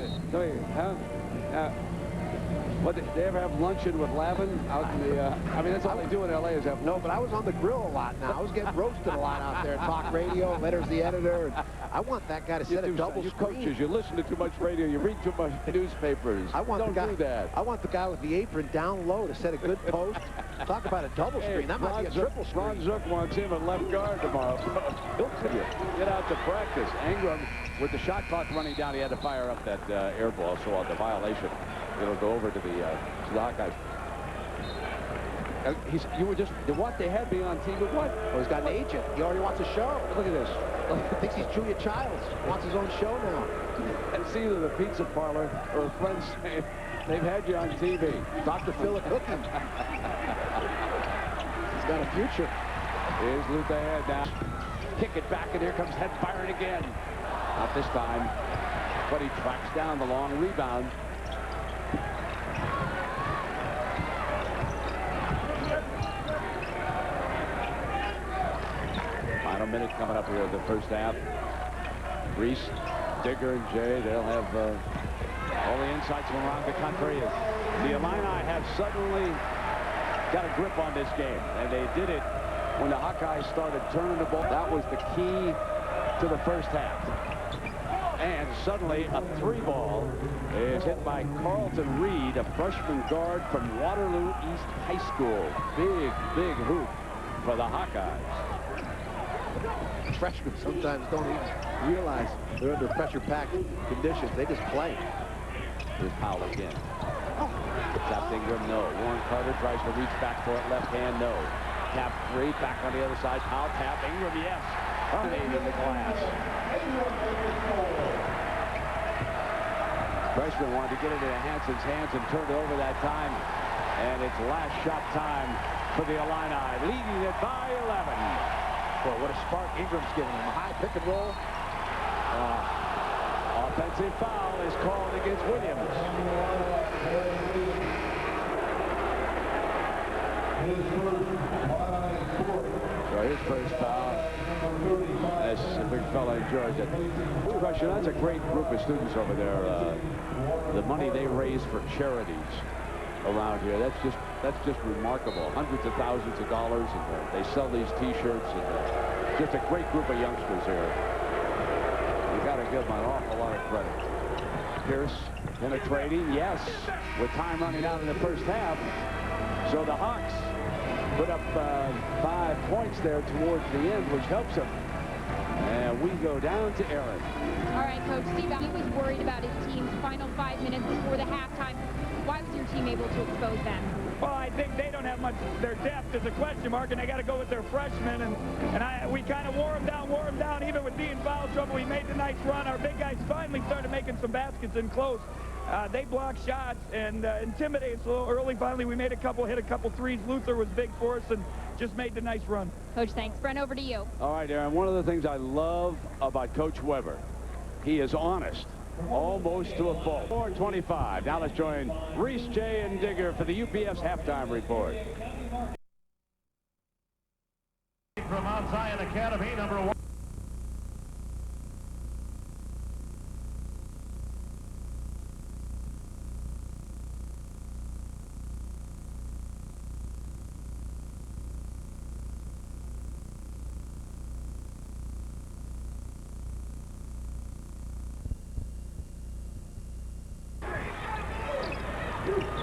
What, did they ever have luncheon with Lavin out in the, I mean, that's all they do in L.A. is have... No, but I was on the grill a lot now. I was getting roasted a lot out there. Talk radio, Letters the editor. And I want that guy to set a double screen. Coaches, you listen to too much radio, you read too much newspapers. Don't do that. I want the guy with the apron down low to set a good post. Talk about a double screen. That might be a triple screen. Ron Zook wants him at left guard tomorrow. He'll get out to practice. Ingram, with the shot clock running down, he had to fire up that air ball, so on the violation. It'll go over to the Hawkeyes. They had me on team with what? Oh, he's got an agent. He already wants a show. Look at this. Thinks he's Julia Childs. Wants his own show now. It's either the pizza parlor or a friend saying they've had you on TV. Dr. Philip Cookie. He's got a future. Here's Luther Head now. Kick it back, and here comes Head firing again. Not this time, but he tracks down the long rebound. Final minute coming up here in the first half. Reese, Digger, and Jay, they'll have all the insights from around the country. The Illini have suddenly got a grip on this game, and they did it when the Hawkeyes started turning the ball. That was the key to the first half. And suddenly a 3-ball is hit by Carlton Reed, a freshman guard from Waterloo East High School. Big, big hoop for the Hawkeyes. Freshmen sometimes don't even realize they're under pressure-packed conditions. They just play. Here's Powell again. Tapped Ingram, no. Warren Carter tries to reach back for it, left hand, no. Tap 3, back on the other side. Powell tap, Ingram, yes. In the glass. Freshman wanted to get it into Hanson's hands and turned it over that time. And it's last shot time for the Illini, leading it by 11. Boy, what a spark Ingram's giving him. A high pick and roll. Offensive foul is called against Williams. So his first foul. That's a big fella in Georgia. No question, that's a great group of students over there. The money they raise for charities around here, that's just remarkable. Hundreds of thousands of dollars, and they sell these T-shirts, and just a great group of youngsters here. You got to give them an awful lot of credit. Pierce penetrating, yes, with time running out in the first half. So the Hawks put up 5 points there towards the end, which helps them. And we go down to Aaron. All right, Coach Steve, he was worried about his team's final 5 minutes before the halftime. Why was your team able to expose them? Well, I think they don't have much. Their depth is a question mark, and they got to go with their freshmen. And we kind of wore them down, even with being foul trouble. We made the nice run. Our big guys finally started making some baskets in close. They blocked shots and intimidated us a little early. Finally, we made hit a couple threes. Luther was big for us and just made the nice run. Coach, thanks. Brent, over to you. All right, Aaron, one of the things I love about Coach Weber, he is honest, almost to a fault. 4:25. Now let's join Reese, Jay, and Digger for the UPS halftime report. From Mount Zion Academy, number 1.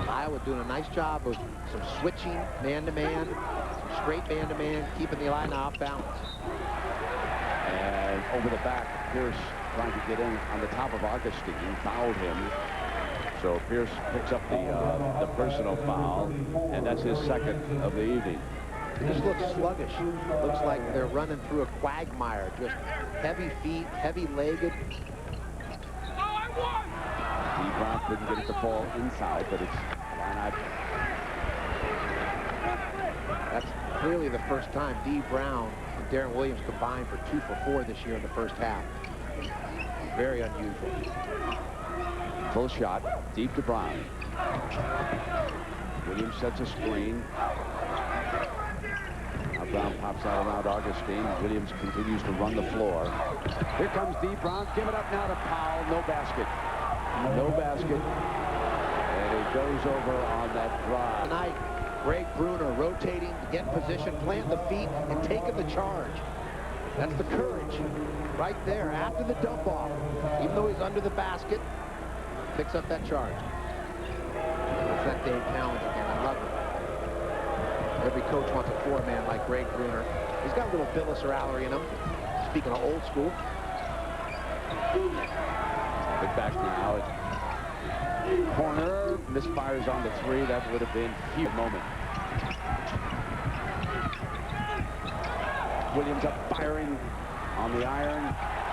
Iowa doing a nice job of some switching man-to-man, some straight man-to-man, keeping the Illini off balance. And over the back, Pierce trying to get in on the top of Augustine, fouled him. So Pierce picks up the personal foul, and that's his second of the evening. It just looks sluggish. Looks like they're running through a quagmire. Just heavy feet, heavy-legged. Brown couldn't get it to fall inside, but it's not. That's clearly the first time D. Brown and Darren Williams combined for 2 for 4 this year in the first half. Very unusual. Full shot, deep to Brown. Williams sets a screen. Now Brown pops out around Augustine. Williams continues to run the floor. Here comes D. Brown. Give it up now to Powell. No basket. No basket. And it goes over on that drive. Tonight, Greg Bruner rotating to get in position, planting the feet, and taking the charge. That's the courage right there after the dump off. Even though he's under the basket, picks up that charge. That's that Dave Towns again. I love it. Every coach wants a 4-man like Greg Bruner. He's got a little Billis or Allery in him. Speaking of old school. But back now, corner, misfires on the 3. That would have been a huge moment. Williams up firing on the iron.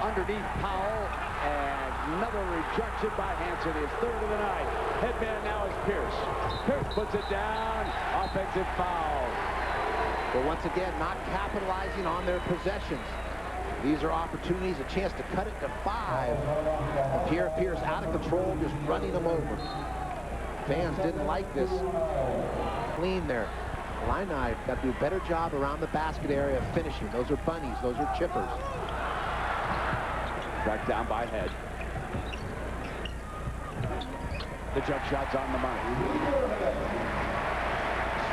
Underneath Powell, and another rejection by Hanson. His third of the night. Headman now is Pierce. Pierce puts it down. Offensive foul. But once again, not capitalizing on their possessions. These are opportunities, a chance to cut it to 5. And Pierre Pierce out of control, just running them over. Fans didn't like this. Clean there. Illini got to do a better job around the basket area of finishing. Those are bunnies. Those are chippers. Back down by Head. The jump shot's on the money.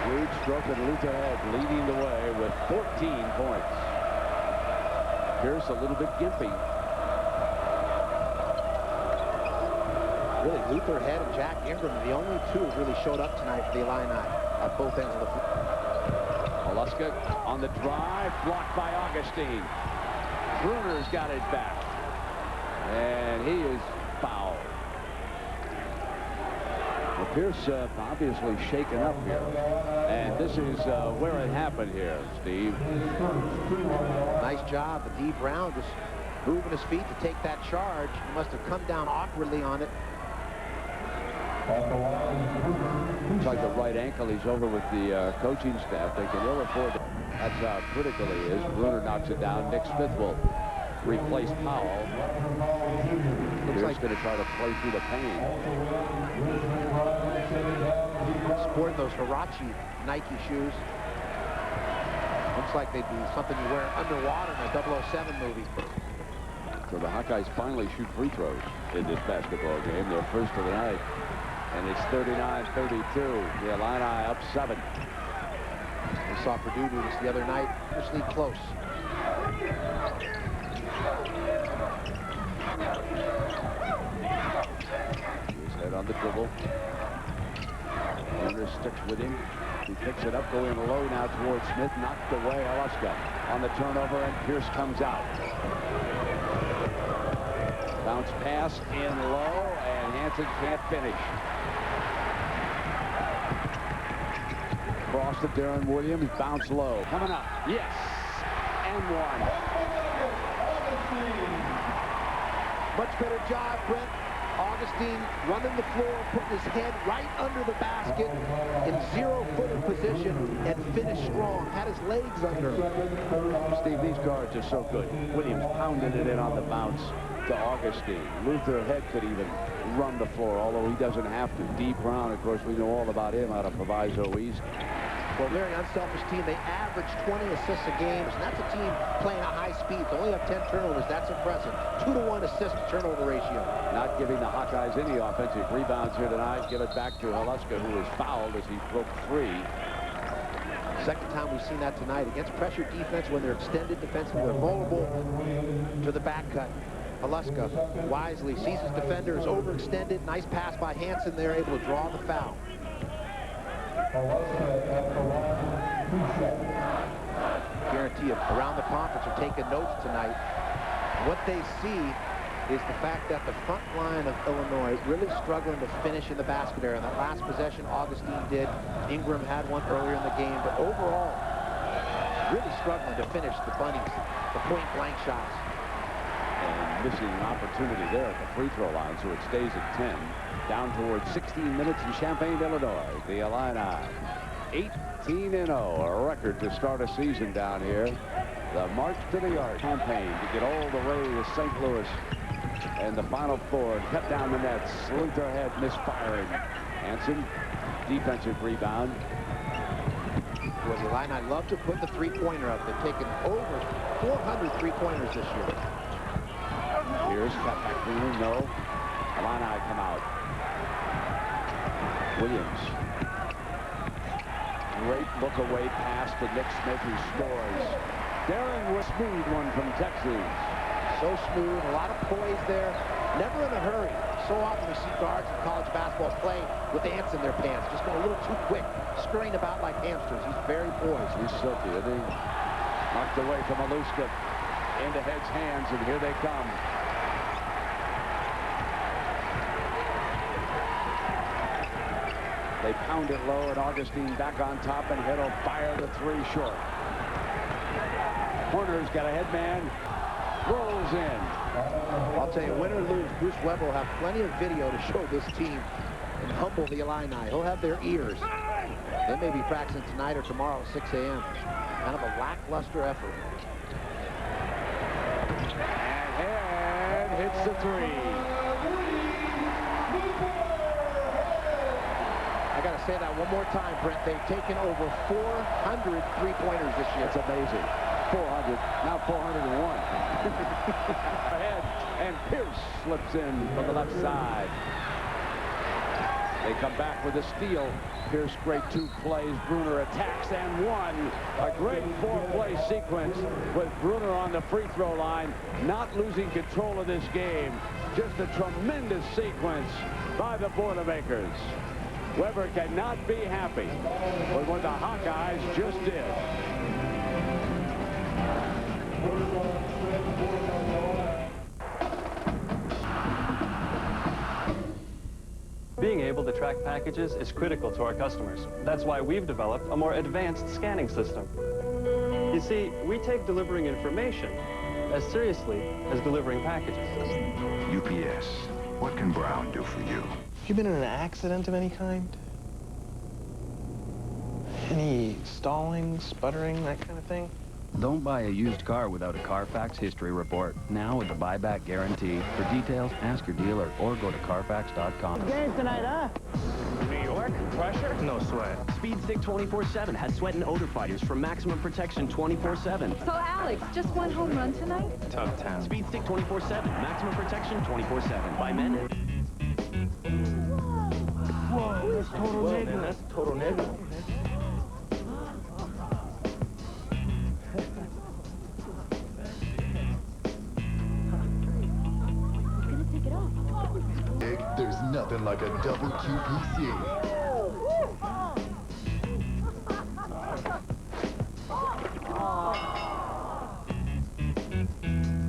Sweet stroke and Luther Head leading the way with 14 points. Pierce a little bit gimpy. Really, Luther Head and Jack Ingram are the only 2 who really showed up tonight for the Illini at both ends of the floor. Alaska on the drive, blocked by Augustine. Bruner's got it back. And he is fouled. Well, Pierce obviously shaken up here. And this is where it happened here, Steve. Nice job. But D. Brown just moving his feet to take that charge. He must have come down awkwardly on it. Looks like the right ankle. He's over with the coaching staff. They can ill afford it. That's how critical he is. Bruner knocks it down. Nick Smith will replace Powell. Looks like going to try to play through the pain. Sporting those Hirachi Nike shoes. Looks like they'd be something you wear underwater in a 007 movie. So the Hawkeyes finally shoot free throws in this basketball game, their first of the night. And it's 39-32. The Illini up 7. We saw Purdue do this the other night. Actually close. His head on the dribble. Bruner sticks with him. He picks it up, going low now towards Smith. Knocked away. Alaska on the turnover, and Pierce comes out. Bounce pass in low, and Hansen can't finish. Cross to Darren Williams. Bounce low. Coming up. Yes. And one. Much better job, Brent. Augustine running the floor, putting his head right under the basket in zero-footer position and finished strong. Had his legs under him. Steve, these guards are so good. Williams pounded it in on the bounce to Augustine. Luther Head could even run the floor, although he doesn't have to. D. Brown, of course, we know all about him out of Proviso East. Well, very unselfish team. They average 20 assists a game, and that's a team playing at high speed. They only have 10 turnovers. That's impressive. 2-to-1 assist-to-turnover ratio. Not giving the Hawkeyes any offensive rebounds here tonight. Give it back to Haluska, who was fouled as he broke free. Second time we've seen that tonight against pressure defense when they're extended defensively. They're vulnerable to the back cut. Haluska wisely sees his defenders overextended. Nice pass by Hansen there, able to draw the foul. Guarantee around the conference are taking notes tonight. What they see is the fact that the front line of Illinois really struggling to finish in the basket area. In that last possession, Augustine did. Ingram had one earlier in the game, but overall, really struggling to finish the bunnies, the point-blank shots. And missing an opportunity there at the free throw line, so it stays at 10. Down towards 16 minutes in Champaign, Illinois. The Illini 18-0, a record to start a season down here. The march to the arc. Champaign to get all the way to St. Louis. And the Final Four cut down the nets. Luther Head misfiring. Hansen, defensive rebound. Well, the Illini love to put the three-pointer up. They've taken over 400 three-pointers this year. Here's cut back Bruner. No. Illini come out. Williams. Great look-away pass to Nick Smith, who scores. Darren was smooth one from Texas. So smooth, a lot of poise there. Never in a hurry. So often we see guards in college basketball play with ants in their pants. Just going a little too quick, scurrying about like hamsters. He's very poised. He's silky, isn't he? Knocked away from Aluska. Into Head's hands, and here they come. They pound it low, and Augustine back on top, and Head will fire the three short. Horner's got a head man. Rolls in. I'll tell you, win or lose, Bruce Weber will have plenty of video to show this team and humble the Illini. He'll have their ears. They may be practicing tonight or tomorrow at 6 a.m. Kind of a lackluster effort. And Head hits the three. I got to say that one more time, Brent. They've taken over 400 three-pointers this year. It's amazing. 400, now 401. Ahead, and Pierce slips in from the left side. They come back with a steal. Pierce, great two plays. Bruner attacks and one. A great four-play sequence with Bruner on the free throw line, not losing control of this game. Just a tremendous sequence by the Boilermakers. Weber cannot be happy with what the Hawkeyes just did. Being able to track packages is critical to our customers. That's why we've developed a more advanced scanning system. You see, we take delivering information as seriously as delivering packages. UPS, what can Brown do for you? You been in an accident of any kind? Any stalling, sputtering, that kind of thing? Don't buy a used car without a Carfax history report. Now with the buyback guarantee. For details, ask your dealer or go to Carfax.com. Games tonight, huh? New York, fresh No sweat. Speed Stick 24/7 has sweat and odor fighters for maximum protection 24/7. So, Alex, just one home run tonight? Tough town. Speed Stick 24/7, maximum protection 24/7 by men. Whoa, that's total negro. That's total negro. There's nothing like a double QPC.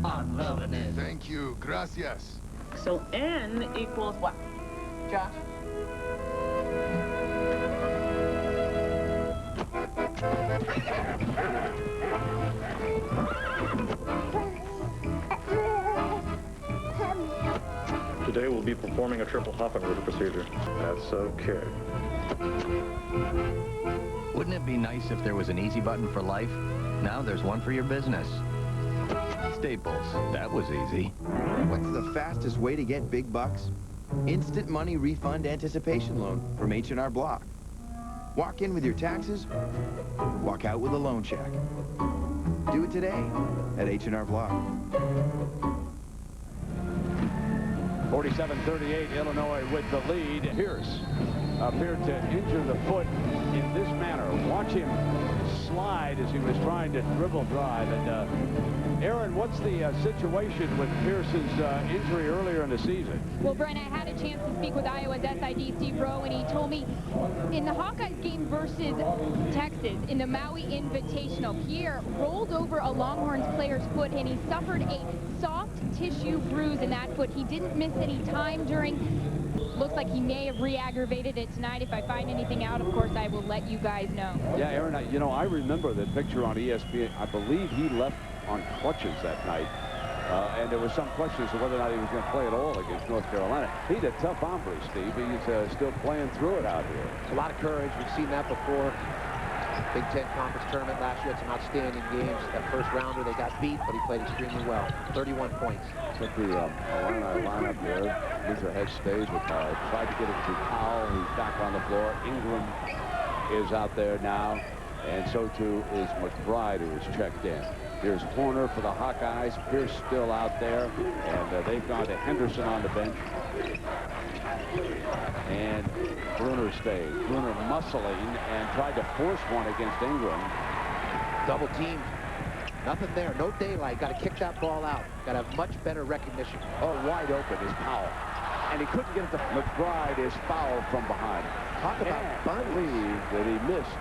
I'm loving it. Thank you. Gracias. So N equals what? Josh? Today we'll be performing a triple Hofenritter procedure. That's okay. Wouldn't it be nice if there was an easy button for life? Now there's one for your business. Staples. That was easy. What's the fastest way to get big bucks? Instant money refund anticipation loan from H&R Block. Walk in with your taxes, walk out with a loan check. Do it today at H&R Block. 47-38, Illinois with the lead. Pierce appeared to injure the foot in this manner. Watch him slide as he was trying to dribble drive. And Aaron, what's the situation with Pierce's injury earlier in the season? Well, Brent, I had a chance to speak with Iowa's SID Steve Rowe, and he told me in the Hawkeyes game versus Texas in the Maui Invitational, Pierre rolled over a Longhorns player's foot, and he suffered a soft tissue bruise in that foot. He didn't miss any time during. Looks like he may have re-aggravated it tonight. If I find anything out, of course, I will let you guys know. Yeah, Aaron, I remember the picture on ESPN. I believe he left on crutches that night. And there was some question as to whether or not he was going to play at all against North Carolina. He's a tough hombre, Steve. He's still playing through it out here. A lot of courage. We've seen that before. Big Ten Conference Tournament last year had some outstanding games. That first rounder, they got beat, but he played extremely well. 31 points. Took the Illini lineup here. Luther Head stays with tried to get it to Powell, who's back on the floor. Ingram is out there now, and so too is McBride, who is checked in. Here's Horner for the Hawkeyes. Pierce still out there, and they've gone to Henderson on the bench. And Bruner stayed. Bruner muscling and tried to force one against Ingram. Double teamed. Nothing there. No daylight. Got to kick that ball out. Got to have much better recognition. Oh, wide open is Powell. And he couldn't get it to McBride is fouled from behind. Talk about fun. I believe that he missed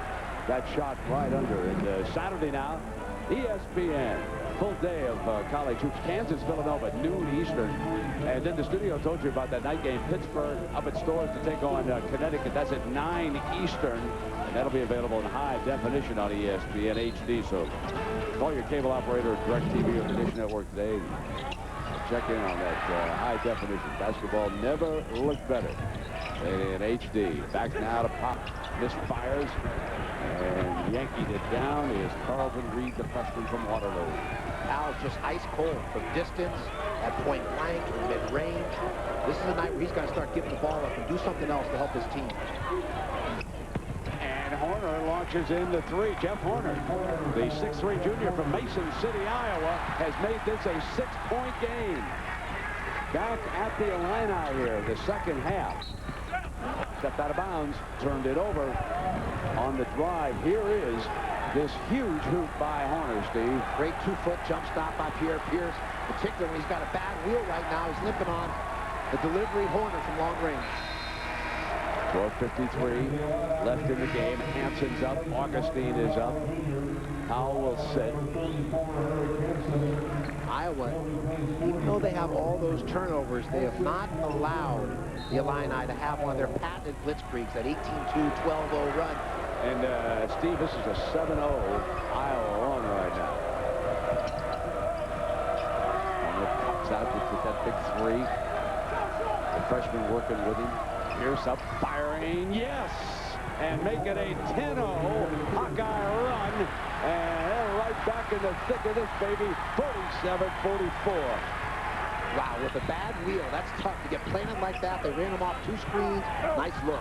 that shot right under. And Saturday now, ESPN. Full day of college hoops. Kansas, Villanova, noon Eastern. And then the studio told you about that night game. Pittsburgh up at Stores to take on Connecticut. That's at 9 Eastern. And that'll be available in high definition on ESPN HD. So call your cable operator at DirecTV or the Dish Network today. Check in on that high definition. Basketball never looked better in HD. Back now to Pop. Misfires. And yankied it down is Carlton Reed, the freshman from Waterloo. Powell's just ice cold from distance, at point blank, mid-range. This is a night where he's got to start giving the ball up and do something else to help his team. And Horner launches in the three. Jeff Horner, the 6'3" junior from Mason City, Iowa, has made this a 6-point game. Back at the Illini here, the second half. Stepped out of bounds, turned it over on the drive. Here is this huge hoop by Horner, Steve. Great 2-foot jump stop by Pierre Pierce. Particularly when he's got a bad wheel right now. He's limping on the delivery. Horner from long range. 12:53 left in the game. Hanson's up. Augustine is up. Powell will sit. Iowa, even though they have all those turnovers, they have not allowed the Illini to have one of their patented blitzkrieks, that 18-2, 12-0 run. And Steve, this is a 7-0 Iowa run right now. Horner pops out with that big three. The freshman working with him. Pierce up, firing, yes! And make it a 10-0 Hawkeye run. And they're right back in the thick of this, baby. 47-44. Wow, with a bad wheel, that's tough to get planted like that. They ran him off 2 screens. Nice look.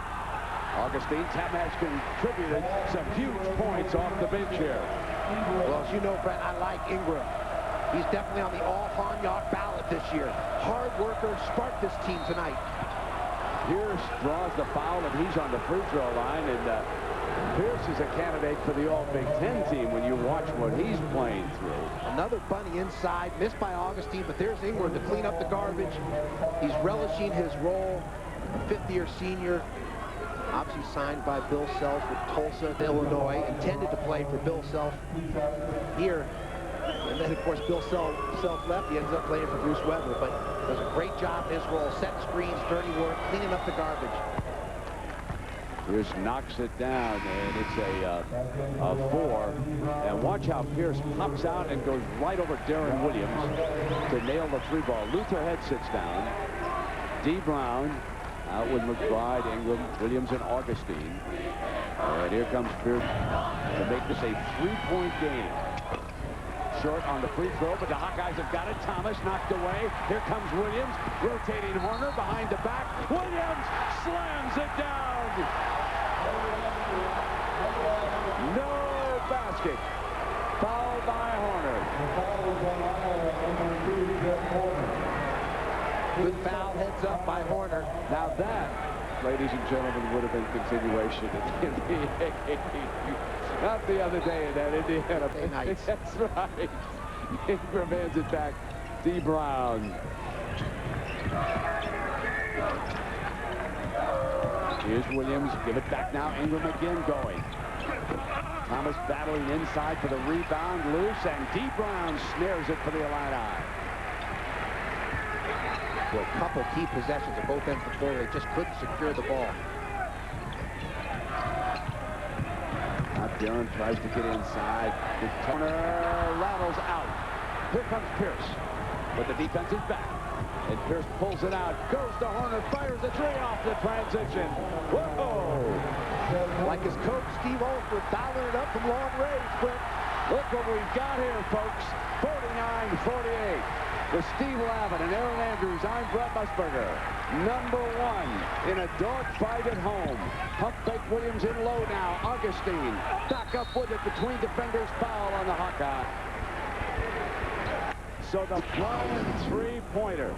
Augustine, Tam has contributed some huge points off the bench here. Well, as you know, Brent, I like Ingram. He's definitely on the all-Hawkeyes ballot this year. Hard worker, sparked this team tonight. Pierce draws the foul, and he's on the free throw line. And Pierce is a candidate for the All-Big Ten team when you watch what he's playing through. Another bunny inside, missed by Augustine, but there's Ingram to clean up the garbage. He's relishing his role, a fifth-year senior. Obviously signed by Bill Self with Tulsa, Illinois, intended to play for Bill Self here. And then, of course, Bill Self left. He ends up playing for Bruce Weber, but does a great job in his role. Setting screens, dirty work, cleaning up the garbage. Pierce knocks it down, and it's a 4. And watch how Pierce pops out and goes right over Darren Williams to nail the 3-ball. Lutherhead sits down. D. Brown out with McBride, Ingram, Williams, and Augustine. And here comes Pierce to make this a 3-point game. Short on the free throw, but the Hawkeyes have got it. Thomas knocked away. Here comes Williams, rotating Horner behind the back. Williams slams it down. No basket. Foul by Horner. Good foul, heads up by Horner. Now that, ladies and gentlemen, would have been continuation in the NBA. Not the other day in that Indiana. That's right. Ingram hands it back. D. Brown. Here's Williams. Give it back now. Ingram again going. Thomas battling inside for the rebound. Loose, and D. Brown snares it for the Illini. For a couple key possessions at both ends of the floor, they just couldn't secure the ball. Now Darren tries to get inside. The corner rattles out. Here comes Pierce, but the defense is back. And Pierce pulls it out, goes to Horner, fires a 3 off the transition. Whoa! Like his coach, Steve Olford, dialing it up from long range, Brent. Look what we've got here, folks. 49-48. With Steve Lavin and Aaron Andrews, I'm Brett Musburger. #1 in a dogfight at home. Pump fake Williams in low now. Augustine back up with it between defenders. Foul on the Hawkeye. So the flying 3-pointer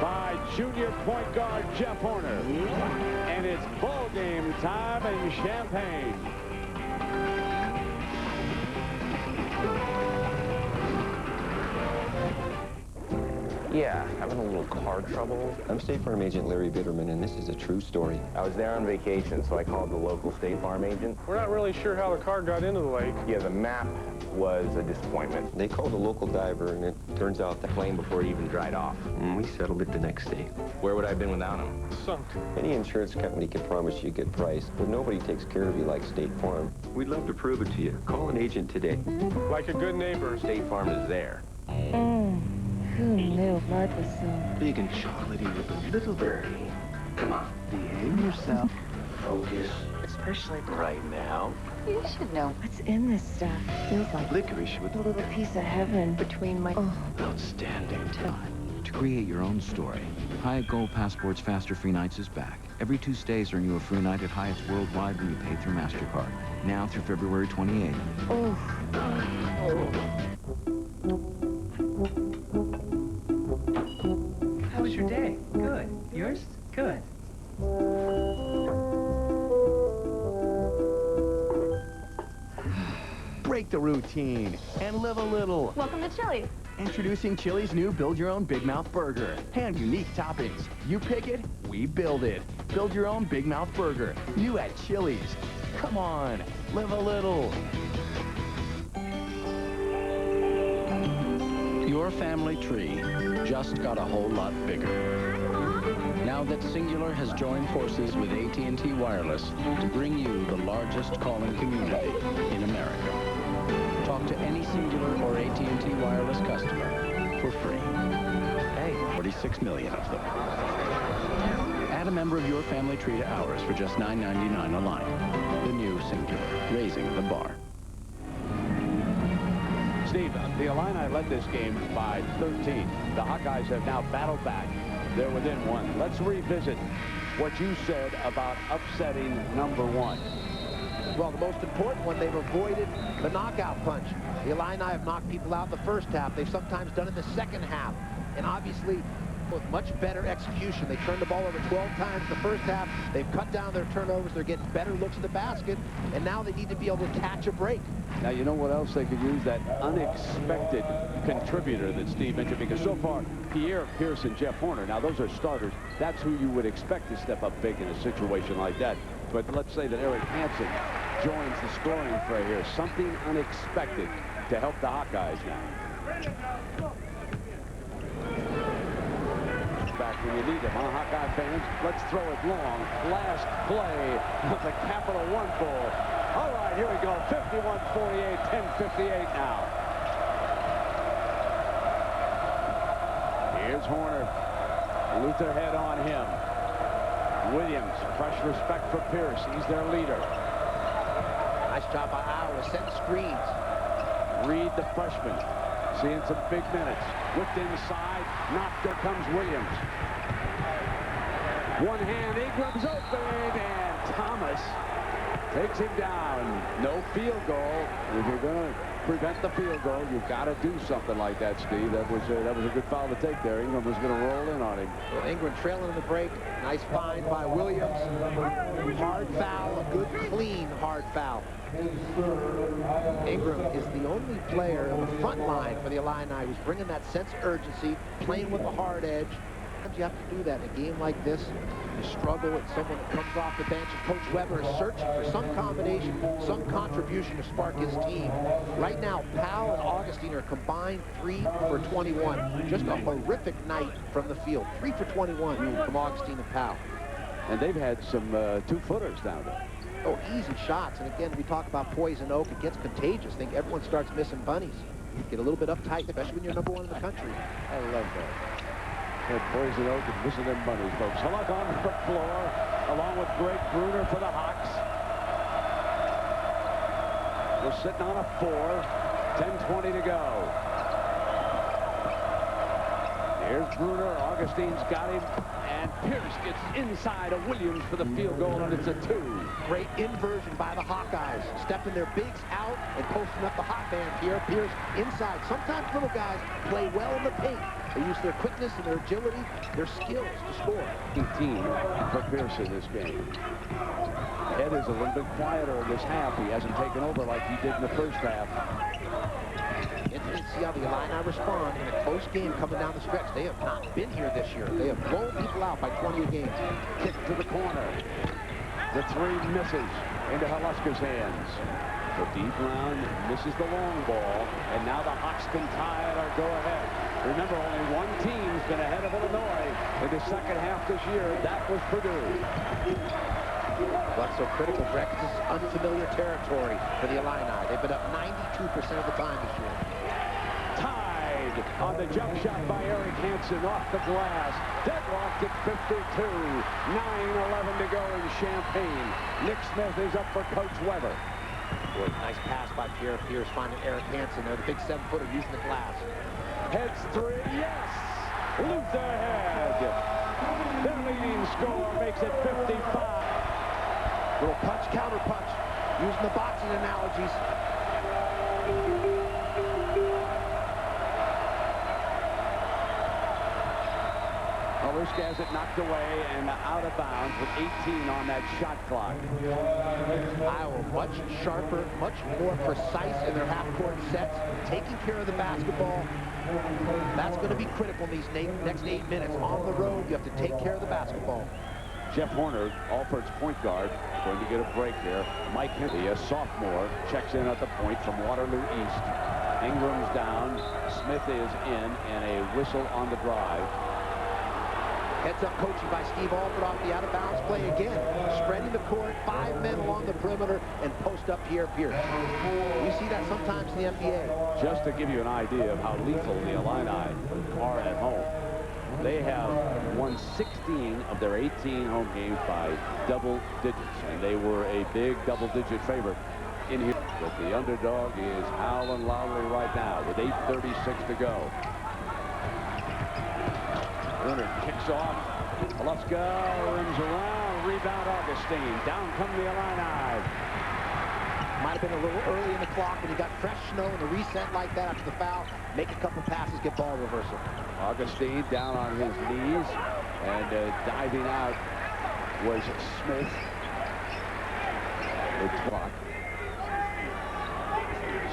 by junior point guard Jeff Horner. And it's ball game time in Champaign. Yeah, having a little car trouble. I'm State Farm agent Larry Bitterman, and this is a true story. I was there on vacation, so I called the local State Farm agent. We're not really sure how the car got into the lake. Yeah, the map was a disappointment. They called a local diver, and it turns out the plane before it even dried off. And we settled it the next day. Where would I have been without him? Sunk. Any insurance company can promise you a good price, but nobody takes care of you like State Farm. We'd love to prove it to you. Call an agent today. Like a good neighbor. State Farm is there. Who knew Bart was so big and chocolatey with a little birdie. Come on, behave yourself. Focus. Especially right now. You should know what's in this stuff. Feels like Licorice with a little piece of heaven between my... Outstanding. To create your own story, Hyatt Gold Passport's Faster Free Nights is back. Every 2 stays earn you a free night at Hyatt's worldwide when you pay through MasterCard. Now through February 28th. How was your day? Good. Yours? Good. Break the routine and live a little. Welcome to Chili's. Introducing Chili's new Build Your Own Big Mouth Burger. And unique toppings. You pick it, we build it. Build your own Big Mouth Burger. New at Chili's. Come on, live a little. Your family tree just got a whole lot bigger. Now that Singular has joined forces with AT&T Wireless to bring you the largest calling community in America. Talk to any Singular or AT&T Wireless customer for free. Hey, 46 million of them. Add a member of your family tree to ours for just $9.99 a line. The new Singular, raising the bar. Steve, the Illini led this game by 13. The Hawkeyes have now battled back. They're within 1. Let's revisit what you said about upsetting number 1. Well, the most important one, they've avoided the knockout punch. The Illini have knocked people out in the first half. They've sometimes done it in the second half. And obviously, with much better execution. They turned the ball over 12 times in the first half. They've cut down their turnovers. They're getting better looks at the basket. And now they need to be able to catch a break. Now, you know what else they could use? That unexpected contributor that Steve mentioned, because so far, Pierre Pierce and Jeff Horner, now those are starters. That's who you would expect to step up big in a situation like that. But let's say that Eric Hansen joins the scoring fray here. Something unexpected to help the Hawkeyes now. Back when you need them, huh, Hawkeye fans? Let's throw it long. Last play of the Capital One Bowl. All right, here we go. 51-48, 10:58 now. Here's Horner. Luther head on him. Williams, fresh respect for Pierce. He's their leader. Nice job by Iowa, setting screens. Reed, the freshman, seeing some big minutes. Whipped inside, knocked, there comes Williams. One hand, Ingram's open, and Thomas takes him down. No field goal. If you're going to prevent the field goal, you've got to do something like that, Steve. That was a good foul to take there. Ingram was going to roll in on him. Well, Ingram trailing in the break. Nice find by Williams. Hard foul, a good, clean, hard foul. Ingram is the only player on the front line for the Illini who's bringing that sense of urgency, playing with the hard edge. You have to do that in a game like this. You struggle with someone that comes off the bench, and Coach Weber is searching for some combination, some contribution to spark his team. Right now, Powell and Augustine are combined 3 for 21. Just a horrific night from the field. 3 for 21 from Augustine and Powell. And they've had some two-footers down there. Oh, easy shots. And again, we talk about poison oak. It gets contagious. I think everyone starts missing bunnies. Get a little bit uptight, especially when you're number 1 in the country. I love that. Poison Oak and missing them bunnies, folks. Hullock on the floor, along with Greg Bruner for the Hawks. We're sitting on a 4. 10:20 to go. Here's Bruner. Augustine's got him. And Pierce gets inside of Williams for the field goal, and it's a 2. Great inversion by the Hawkeyes. Stepping their bigs out and posting up the hot man. Pierre Pierce inside. Sometimes little guys play well in the paint. They use their quickness and their agility, their skills to score. 18 for Pierce in this game. Ed is a little bit quieter in this half. He hasn't taken over like he did in the first half. And see how the Illini respond in a close game coming down the stretch. They have not been here this year. They have blown people out by 20 a game. Kick to the corner. The 3 misses into Haluska's hands. The deep round misses the long ball, and now the Hawks can tie it or go ahead. Remember, only one team's been ahead of Illinois in the second half this year. That was Purdue. What's so critical, Brett? This is unfamiliar territory for the Illini. They've been up 92% of the time this year. Tied on the jump shot by Eric Hansen off the glass. Deadlocked at 52. 9:11 to go in Champaign. Nick Smith is up for Coach Weber. Boy, nice pass by Pierre Pierce finding Eric Hansen there, the big 7-footer using the glass. Heads 3, yes! Luther head. Their leading score makes it 55. Little punch, counter punch, using the boxing analogies. Haluska has it knocked away and out of bounds with 18 on that shot clock. Iowa much sharper, much more precise in their half-court sets, taking care of the basketball. That's going to be critical in these next 8 minutes. On the road, you have to take care of the basketball. Jeff Horner, Alford's point guard, going to get a break here. Mike Henry, a sophomore, checks in at the point from Waterloo East. Ingram's down, Smith is in, and a whistle on the drive. Heads-up coaching by Steve Alford off the out-of-bounds play again. Spreading the court, 5 men along the perimeter, and post up Pierre Pierce. We see that sometimes in the NBA. Just to give you an idea of how lethal the Illini are at home, they have won 16 of their 18 home games by double digits, and they were a big double-digit favorite in here. But the underdog is howling loudly right now with 8:36 to go. Bruner kicks off, Haluska rims around, rebound Augustine. Down come the Illini. Might have been a little early in the clock when you got fresh snow and a reset like that after the foul. Make a couple passes, get ball reversal. Augustine down on his knees, and diving out was Smith. Good clock.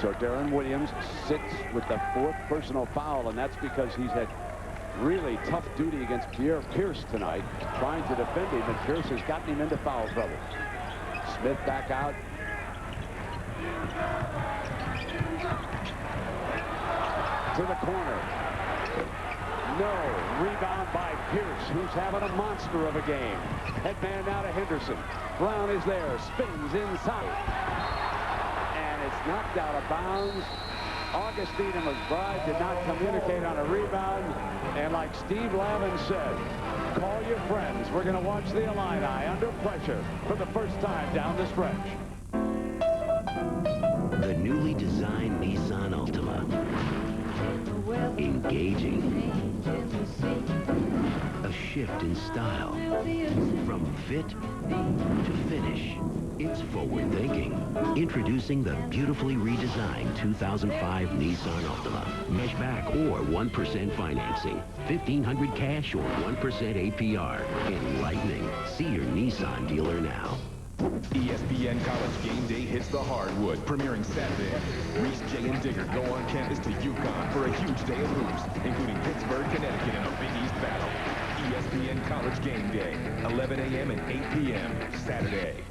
So Darren Williams sits with the 4th personal foul, and that's because he's had really tough duty against Pierre Pierce tonight, trying to defend him, and Pierce has gotten him into foul trouble. Smith back out. To the corner. No. Rebound by Pierce, who's having a monster of a game. Headman now to Henderson. Brown is there. Spins inside. And it's knocked out of bounds. Augustine and McBride did not communicate on a rebound. And like Steve Lavin said, call your friends. We're going to watch the Illini under pressure for the first time down the stretch. The newly designed Nissan Altima. Engaging. A shift in style. From fit to finish. It's forward thinking. Introducing the beautifully redesigned 2005 Nissan Altima. Cashback or 1% financing. $1,500 cash or 1% APR. Enlightening. See your Nissan dealer now. ESPN College Game Day hits the hardwood, premiering Saturday. Reese, Jay, and Digger go on campus to UConn for a huge day of hoops, including Pittsburgh, Connecticut, and a Big East battle. ESPN College Game Day, 11 a.m. and 8 p.m. Saturday.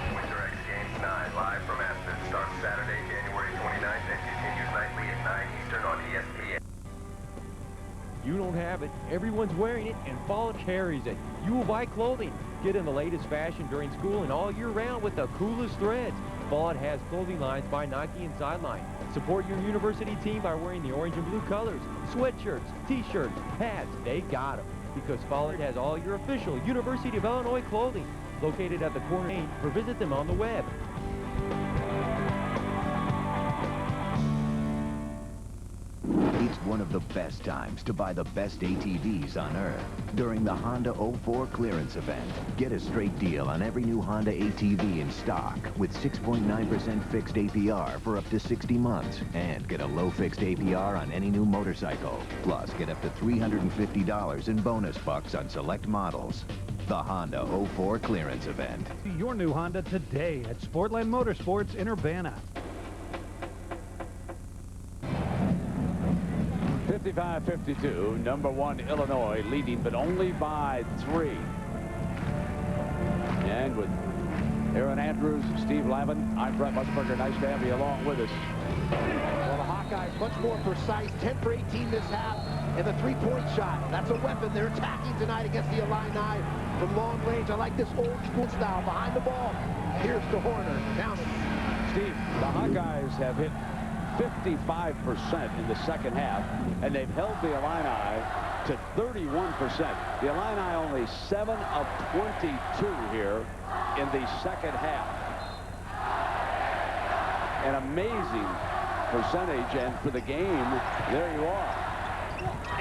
Winter X Games 9 live from Aspen starts Saturday, January 29th and continues nightly at 9 Eastern on ESPN. You don't have it, everyone's wearing it, and Follett carries it. You will buy clothing. Get in the latest fashion during school and all year round with the coolest threads. Follett has clothing lines by Nike and Sideline. Support your university team by wearing the orange and blue colors. Sweatshirts, t-shirts, hats, they got them. Because Follett has all your official University of Illinois clothing. Located at the corner 8, or visit them on the web. It's one of the best times to buy the best ATVs on Earth. During the Honda 04 clearance event, get a straight deal on every new Honda ATV in stock with 6.9% fixed APR for up to 60 months. And get a low fixed APR on any new motorcycle. Plus, get up to $350 in bonus bucks on select models. The Honda 04 clearance event. Your new Honda today at Sportland Motorsports in Urbana. 55-52, number 1 Illinois leading, but only by 3. And with Aaron Andrews, Steve Lavin, I'm Brett Musburger. Nice to have you along with us. Well, the Hawkeyes much more precise, 10 for 18 this half, and the three-point shot. That's a weapon they're attacking tonight against the Illini from long range. I like this old school style behind the ball. Here's to Horner. Down it. Steve, the Hawkeyes have hit 55% in the second half, and they've held the Illini to 31%. The Illini only 7 of 22 here in the second half. An amazing percentage, and for the game, there you are.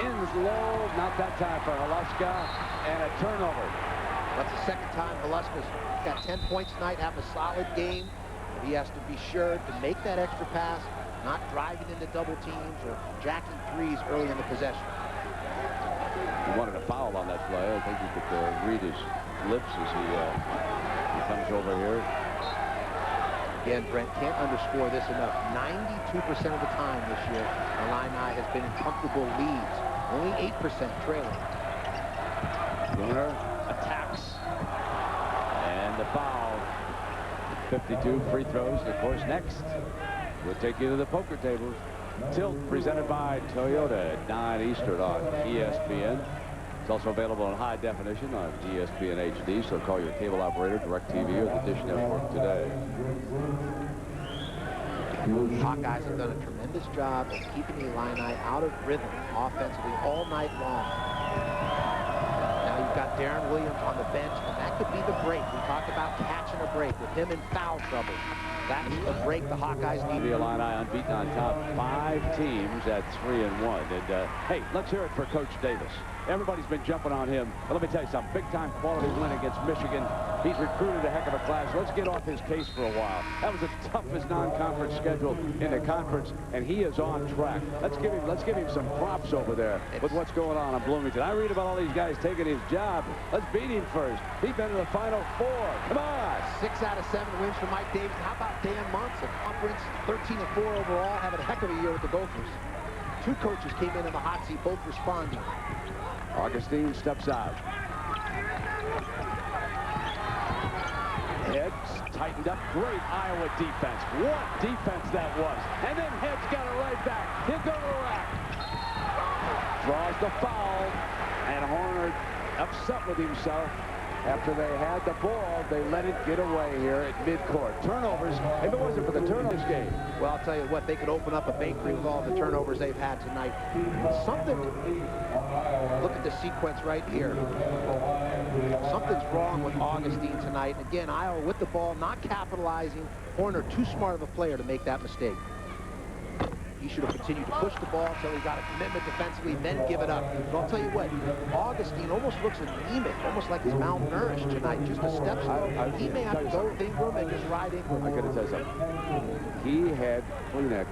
Ends low, not that time for Haluska, and a turnover. That's the second time Haluska's got 10 points tonight, have a solid game. He has to be sure to make that extra pass, not driving into double teams or jacking threes early in the possession. He wanted a foul on that play. I think you could read his lips as he comes over here. Again, Brent, can't underscore this enough. 92% of the time this year, Illini has been in comfortable leads. Only 8% trailing. Bruner attacks. And the foul. 52 free throws, of course, next. We'll take you to the poker tables. Tilt presented by Toyota at 9 Eastern on ESPN. It's also available in high definition on ESPN HD, so call your cable operator, DirecTV, or the Dish Network today. Hawkeyes have done a tremendous job of keeping the Illini out of rhythm offensively all night long. Now you've got Darren Williams on the bench, and that could be the break. We talked about catching a break with him in foul trouble. That's the break the Hawkeyes need. The Illini unbeaten on top. 5 teams at 3-1. And hey, let's hear it for Coach Davis. Everybody's been jumping on him. But let me tell you something. Big-time quality win against Michigan. He's recruited a heck of a class. Let's get off his case for a while. That was the toughest non-conference schedule in the conference, and he is on track. Let's give him some props over there with what's going on in Bloomington. I read about all these guys taking his job. Let's beat him first. He's been in the Final Four. Come on. 6 out of 7 wins for Mike Davis. How about Dan Munson? Conference 13-4 overall, having a heck of a year with the Gophers. 2 coaches came in the hot seat, both responding. Augustine steps out. Heads tightened up. Great Iowa defense. What defense that was. And then Heads got it right back. He'll go to the rack. Draws the foul. And Horner upset with himself. After they had the ball, they let it get away here at midcourt. Turnovers, if it wasn't for the turnovers game. Well, I'll tell you what, they could open up a bakery with all the turnovers they've had tonight. Look at the sequence right here. Something's wrong with Augustine tonight. Again, Iowa with the ball, not capitalizing. Horner, too smart of a player to make that mistake. He should have continued to push the ball until he got a commitment defensively, then give it up. But I'll tell you what, Augustine almost looks anemic, almost like he's malnourished tonight. Just a step slow. He may have to go with Ingram and just ride Ingram. I got to tell you something. He had Kleenex.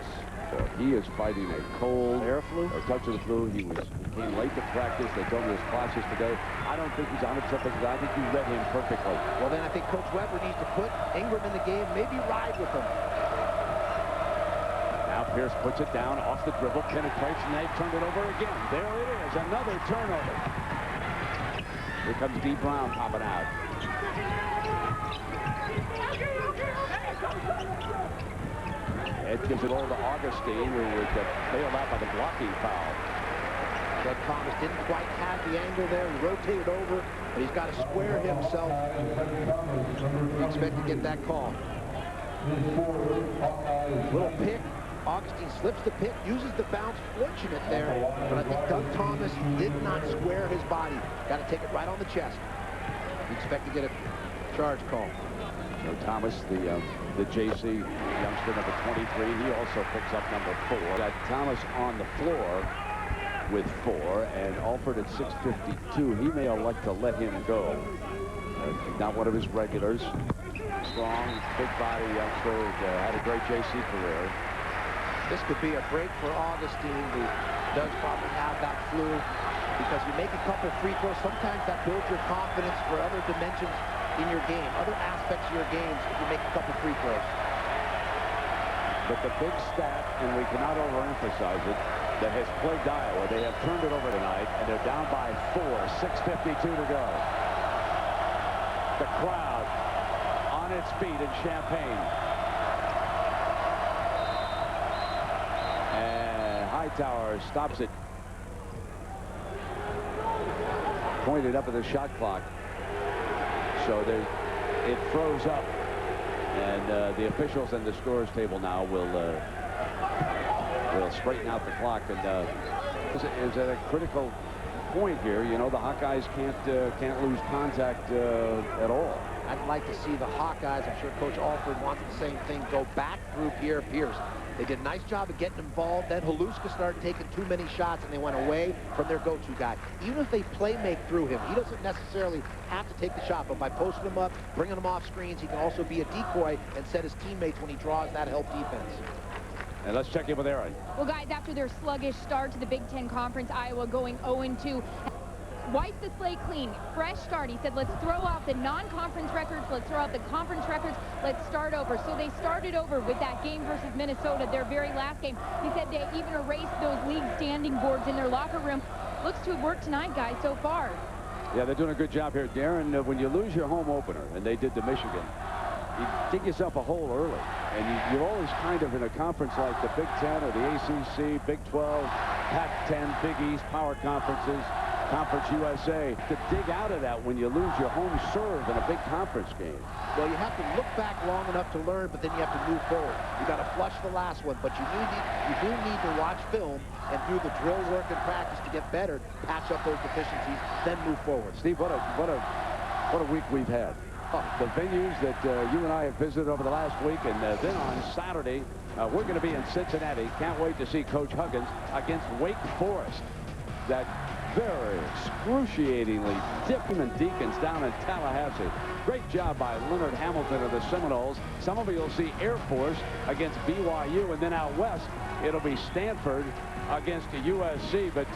He is fighting a cold air flu, or touch of the flu. He came late to practice. They told me his classes today. I don't think he's 100%. I think you read him perfectly. Well, then I think Coach Weber needs to put Ingram in the game, maybe ride with him. Now Pierce puts it down off the dribble, penetrates, and they've turned it over again. There it is, another turnover. Here comes D. Brown popping out. Ed gives it over to Augustine, who was bailed out by the blocking foul. Doug Thomas didn't quite have the angle there. He rotated over, but he's got to square himself. We expect to get that call. Little pick. Augustine slips the pick, uses the bounce, fortunate there, but I think Doug Thomas did not square his body. Got to take it right on the chest. We expect to get a charge call. So Thomas, the JC youngster, number 23, he also picks up number 4. Got Thomas on the floor with 4, and Alford at 6:52. He may elect to let him go. Not one of his regulars. Strong, big body youngster, had a great JC career. This could be a break for Augustine, who does probably have that flu, because you make a couple free throws. Sometimes that builds your confidence for other dimensions in your game, other aspects of your games, if you make a couple free throws. But the big stat, and we cannot overemphasize it, that has plagued Iowa, they have turned it over tonight, and they're down by 4, 6:52 to go. The crowd on its feet in Champaign. Hightower stops it. Pointed up at the shot clock. So it froze up. And the officials and the scores table now will straighten out the clock. And is at a critical point here. You know, the Hawkeyes can't lose contact at all. I'd like to see the Hawkeyes, I'm sure Coach Alford wants the same thing, go back through Pierre Pierce. They did a nice job of getting involved. Then Haluska started taking too many shots, and they went away from their go-to guy. Even if they play make through him, he doesn't necessarily have to take the shot, but by posting him up, bringing him off screens, he can also be a decoy and set his teammates when he draws that help defense. And let's check in with Aaron. Well, guys, after their sluggish start to the Big Ten Conference, Iowa going 0-2. Wiped the slate clean, fresh start. He said, let's throw out the non-conference records, let's throw out the conference records, let's start over. So they started over with that game versus Minnesota, their very last game. He said they even erased those league standing boards in their locker room. Looks to have worked tonight, guys, so far. Yeah, they're doing a good job here. Darren, when you lose your home opener, and they did to Michigan, you dig yourself a hole early. And you're always kind of in a conference like the Big Ten or the ACC, Big 12, Pac-10, Big East, power conferences, Conference USA, to dig out of that when you lose your home serve in a big conference game. Well, you have to look back long enough to learn, but then you have to move forward. You got to flush the last one, but you do need to watch film and do the drill work and practice to get better, patch up those deficiencies, then move forward. Steve, what a week we've had. The venues that you and I have visited over the last week, and then on Saturday, we're going to be in Cincinnati. Can't wait to see Coach Huggins against Wake Forest. That very excruciatingly Dickman Deacons down in Tallahassee. Great job by Leonard Hamilton of the Seminoles. Some of you will see Air Force against BYU, and then out west, it'll be Stanford against USC. But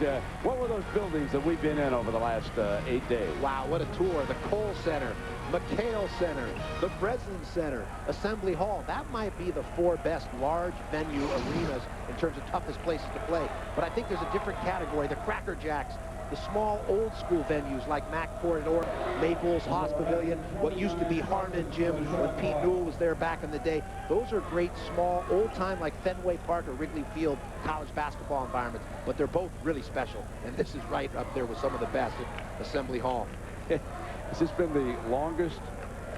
what were those buildings that we've been in over the last 8 days? Wow, what a tour. The Cole Center, McHale Center, the Breslin Center, Assembly Hall. That might be the 4 best large venue arenas in terms of toughest places to play. But I think there's a different category. The Cracker Jacks, the small old school venues like McFord or Maples, Haas Pavilion, what used to be Harmon Gym when Pete Newell was there back in the day. Those are great small old time like Fenway Park or Wrigley Field college basketball environments, but they're both really special. And this is right up there with some of the best at Assembly Hall. This has been the longest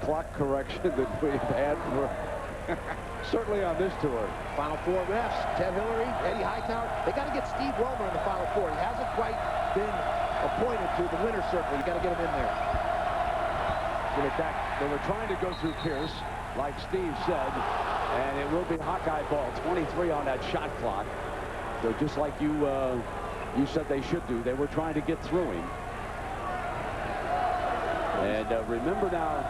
clock correction that we've had for certainly on this tour. Final 4 refs, Ted Hillary, Eddie Hightower. They got to get Steve Romer in the Final 4. He hasn't quite been appointed to the winner's circle. You got to get him in there. Get it back. They were trying to go through Pierce, like Steve said, and it will be Hawkeye ball. 23 on that shot clock. So just like you said they should do, they were trying to get through him. And remember now,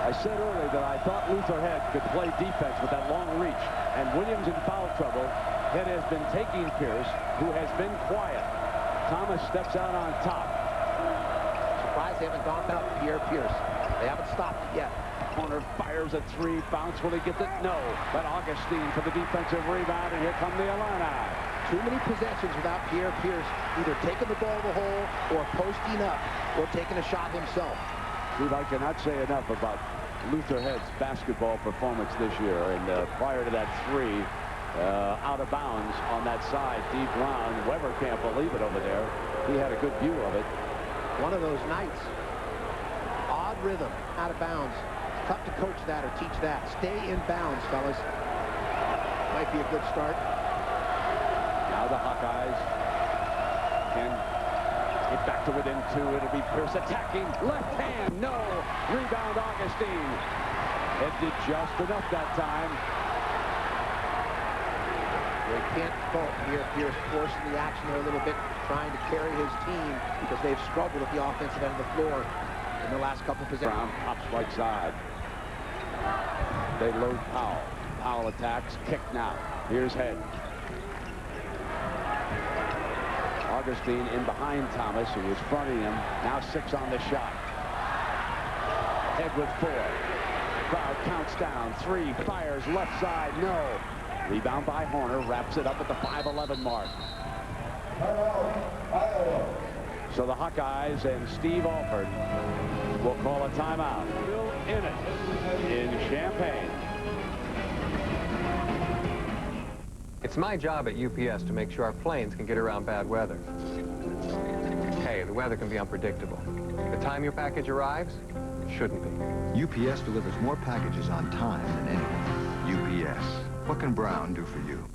I said earlier that I thought Luther Head could play defense with that long reach. And Williams in foul trouble. Head has been taking Pierce, who has been quiet. Thomas steps out on top. Surprised they haven't gone out Pierre Pierce. They haven't stopped it yet. Corner fires a 3. Bounce. Will he get it? No. But Augustine for the defensive rebound, and here come the Illini. Too many possessions without Pierre Pierce either taking the ball to the hole or posting up or taking a shot himself. Steve, I cannot say enough about Luther Head's basketball performance this year. And prior to that 3, out of bounds on that side, deep round. Weber can't believe it over there. He had a good view of it. One of those nights. Odd rhythm, out of bounds. It's tough to coach that or teach that. Stay in bounds, fellas. Might be a good start. Now the Hawkeyes can get back to within 2. It'll be Pierce attacking. Left hand, no. Rebound, Augustine. It did just enough that time. They can't fault Pierre Pierce forcing the action there a little bit, trying to carry his team because they've struggled at the offensive end of the floor in the last couple of possessions. Brown pops right side. They load Powell. Powell attacks. Kick now. Here's Head. Augustine in behind Thomas, who was fronting him. Now 6 on the shot. Head with 4. Crowd counts down. 3. Fires left side. No. Rebound by Horner. Wraps it up at the 5:11 mark. So the Hawkeyes and Steve Alford will call a timeout. Still in it in Champaign. It's my job at UPS to make sure our planes can get around bad weather. Hey, the weather can be unpredictable. The time your package arrives, it shouldn't be. UPS delivers more packages on time than anyone. UPS. What can Brown do for you?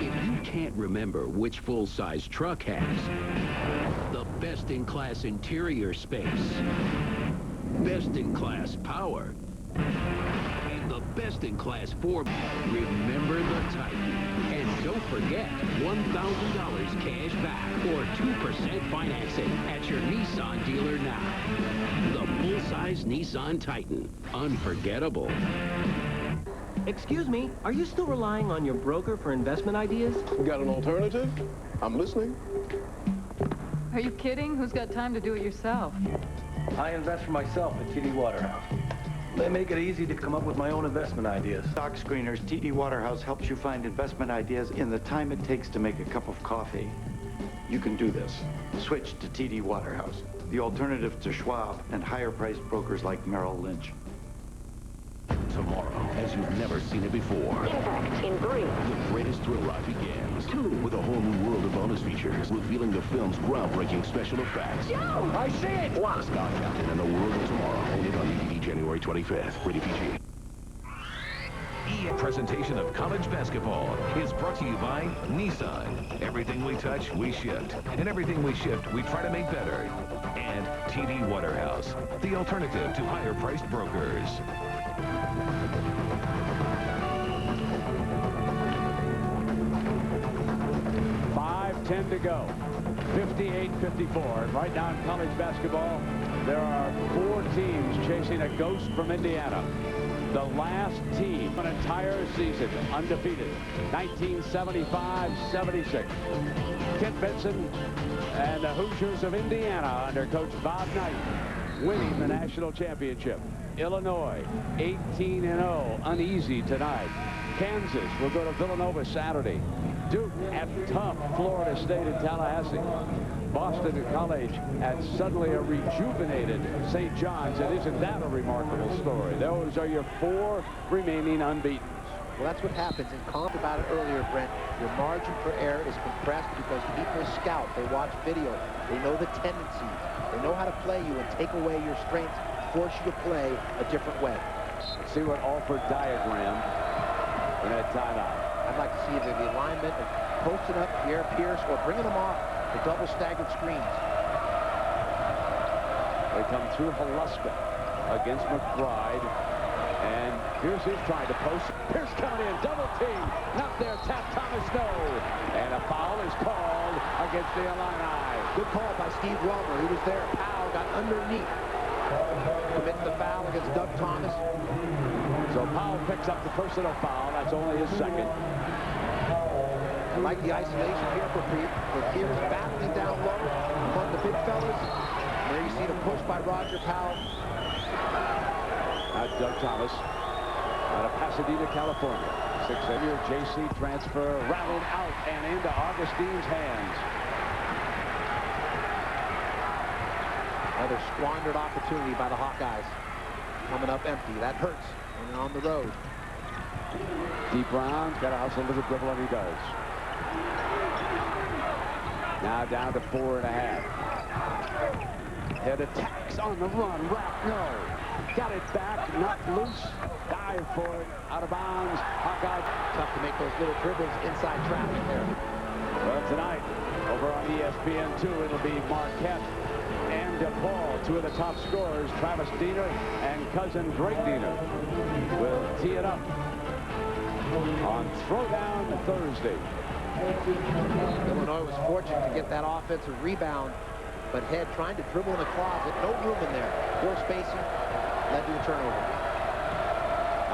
If you can't remember which full-size truck has the best-in-class interior space, best-in-class power, and the best-in-class form, remember the Titan. And don't forget, $1,000 cash back or 2% financing at your Nissan dealer now. The full-size Nissan Titan. Unforgettable. Excuse me, are you still relying on your broker for investment ideas? Got an alternative? I'm listening. Are you kidding? Who's got time to do it yourself? I invest for myself at TD Waterhouse. They make it easy to come up with my own investment ideas. Stock Screeners, TD Waterhouse helps you find investment ideas in the time it takes to make a cup of coffee. You can do this. Switch to TD Waterhouse, the alternative to Schwab and higher-priced brokers like Merrill Lynch. Tomorrow, as you've never seen it before. Impact in 3. The greatest thrill ride begins. 2. With a whole new world of bonus features, revealing the film's groundbreaking special effects. Joe! I see it! 1. Scott Captain and the World of Tomorrow. Only on DVD January 25th. Rated PG. Presentation of college basketball is brought to you by Nissan. Everything we touch, we shift. And everything we shift, we try to make better. And TD Waterhouse, the alternative to higher-priced brokers. 5:10 to go. 58-54. Right now in college basketball, there are 4 teams chasing a ghost from Indiana. The last team an entire season undefeated. 1975-76. Kent Benson and the Hoosiers of Indiana under Coach Bob Knight winning the national championship. Illinois 18-0, uneasy tonight. Kansas will go to Villanova Saturday. Duke at tough Florida State in Tallahassee. Boston College at suddenly a rejuvenated St. John's. And isn't that a remarkable story? Those are your 4 remaining unbeaten. Well, that's what happens. And talked about it earlier, Brent. Your margin for error is compressed because people scout. They watch video. They know the tendencies. They know how to play you and take away your strengths, force you to play a different way. Let's see what Alford diagram in that timeout. I'd like to see the alignment of posting up Pierre Pierce or bringing them off the double staggered screens. They come through Haluska against McBride. And here's his trying to post. Pierce coming in, double team. Not there, tap Thomas, no. And a foul is called against the Illini. Good call by Steve Romer. He was there. Powell got underneath. Commits the foul against Doug Thomas. So Powell picks up the personal foul. That's only his second. I like the isolation here for Pierce battling down low among the big fellas. There you see the push by Roger Powell. Now Doug Thomas out of Pasadena, California. 6-year JC transfer rattled out and into Augustine's hands. Another squandered opportunity by the Hawkeyes. Coming up empty. That hurts when you're on the road. Deep Brown's got to hustle to the dribble, and he does. Now down to 4.5. Head attacks on the run. Rapp, no. Got it back, not loose. Dive for it, out of bounds. Hawkeye. Tough to make those little dribbles inside traffic there. Well, tonight, over on ESPN2, it'll be Marquette and DePaul, 2 of the top scorers. Travis Diener and cousin Drake Diener will tee it up on Throwdown Thursday. Illinois was fortunate to get that offensive rebound, but Head trying to dribble in the closet. No room in there. Poor spacing led to a turnover.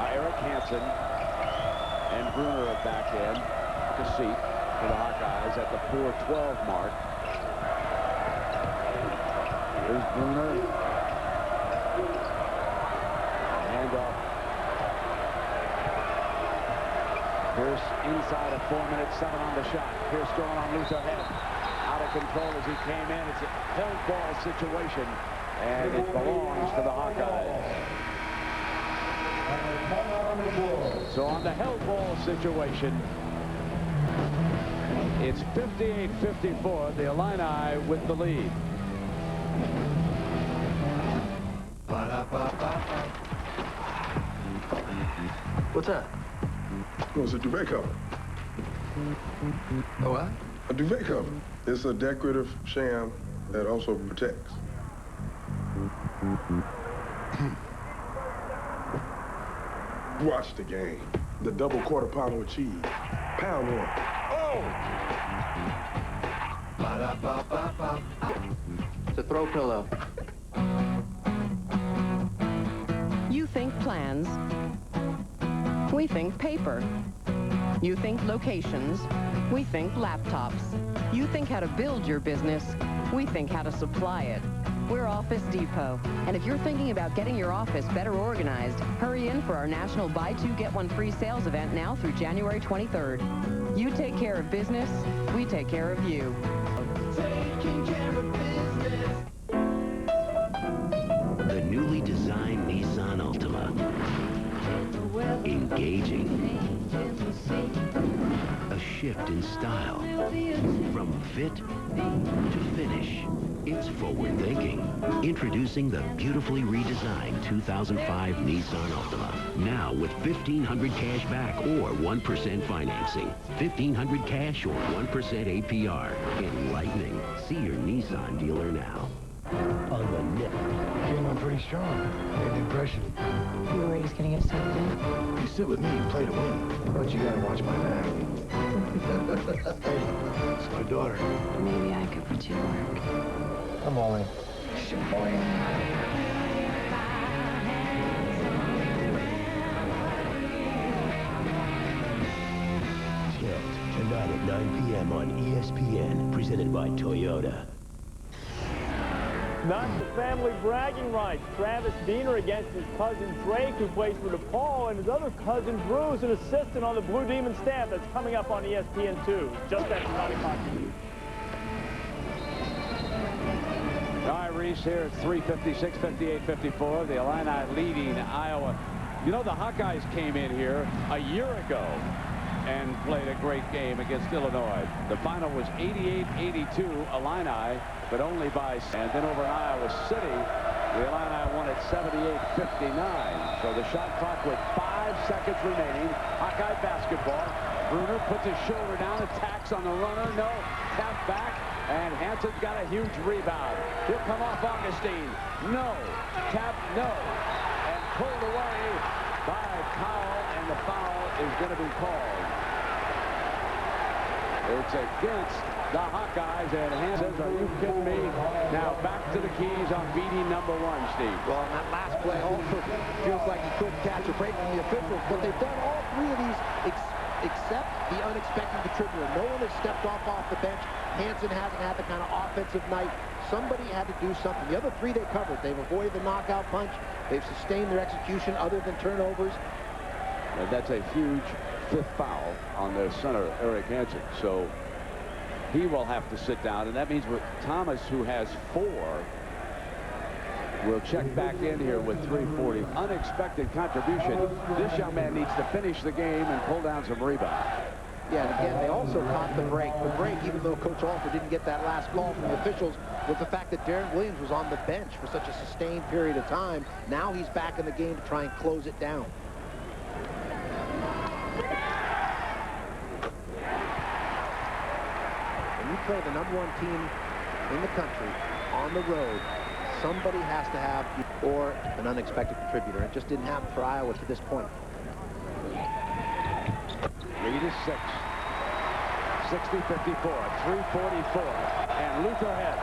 Eric Hansen and Bruner are back in to seat for the Hawkeyes at the 4:12 mark. Here's Bruner. Handoff. Pierce inside of 4 minutes, 7 on the shot. Pierce going on Luther Head. Out of control as he came in. It's a held ball situation, and it belongs to the Hawkeyes. So on the held ball situation, it's 58-54, the Illini with the lead. What's that? Oh, it's a duvet cover. A what? A duvet cover. It's a decorative sham that also protects. Watch the game. The double quarter pounder with cheese. Pound one. Oh! It's a throw pillow. You think plans. We think paper. You think locations. We think laptops. You think how to build your business. We think how to supply it. We're Office Depot. And if you're thinking about getting your office better organized, hurry in for our national Buy 2 Get 1 Free sales event now through January 23rd. You take care of business, we take care of you. Taking care of business. The newly designed Nissan Altima. Engaging. A shift in style. From fit to finish. It's forward thinking. Introducing the beautifully redesigned 2005 Nissan Altima. Now with $1,500 cash back or 1% financing. $1,500 cash or 1% APR. Enlightening. See your Nissan dealer now. On the Sean. Made an impression. You worried he's gonna get sucked in? You sit with me, you play to win. But you gotta watch my back. It's my daughter. Maybe I could put you to work. I'm all in. Tonight at 9 p.m. on ESPN, presented by Toyota. Not the family bragging rights. Travis Diener against his cousin Drake, who plays for DePaul, and his other cousin Bruce, an assistant on the Blue Demon staff. That's coming up on ESPN2, just after 9 o'clock. All right, Reese, here it's 3:56, 58-54. The Illini leading Iowa. You know, the Hawkeyes came in here a year ago and played a great game against Illinois. The final was 88-82 Illini, but only by... And then over in Iowa City, the Illini won at 78-59. So the shot clock with 5 seconds remaining. Hawkeye basketball. Bruner puts his shoulder down, attacks on the runner. No, tap back, and Hanson's got a huge rebound. He'll come off Augustine. No, tap, no, and pulled away by Powell, and the foul is going to be called. It's against the Hawkeyes, and Hanson says, are you kidding me? Now back to the Keys on beating number 1, Steve. Well, on that last play also feels like he couldn't catch a break from the officials, but they've done all 3 of these except the unexpected contributor. No one has stepped off the bench. Hanson hasn't had the kind of offensive night. Somebody had to do something. The other 3 they covered. They've avoided the knockout punch. They've sustained their execution other than turnovers. And that's a huge 5th foul on their center, Eric Hansen. So he will have to sit down, and that means with Thomas, who has 4, will check back in here with 3:40. Unexpected contribution. This young man needs to finish the game and pull down some rebounds. Yeah, and again, they also caught the break. The break, even though Coach Alford didn't get that last call from the officials, was the fact that Darren Williams was on the bench for such a sustained period of time. Now he's back in the game to try and close it down. When you play the number 1 team in the country on the road, somebody has to have or an unexpected contributor. It just didn't happen for Iowa to this point. Lead is 6. 60-54, 3:44, and Luther Head,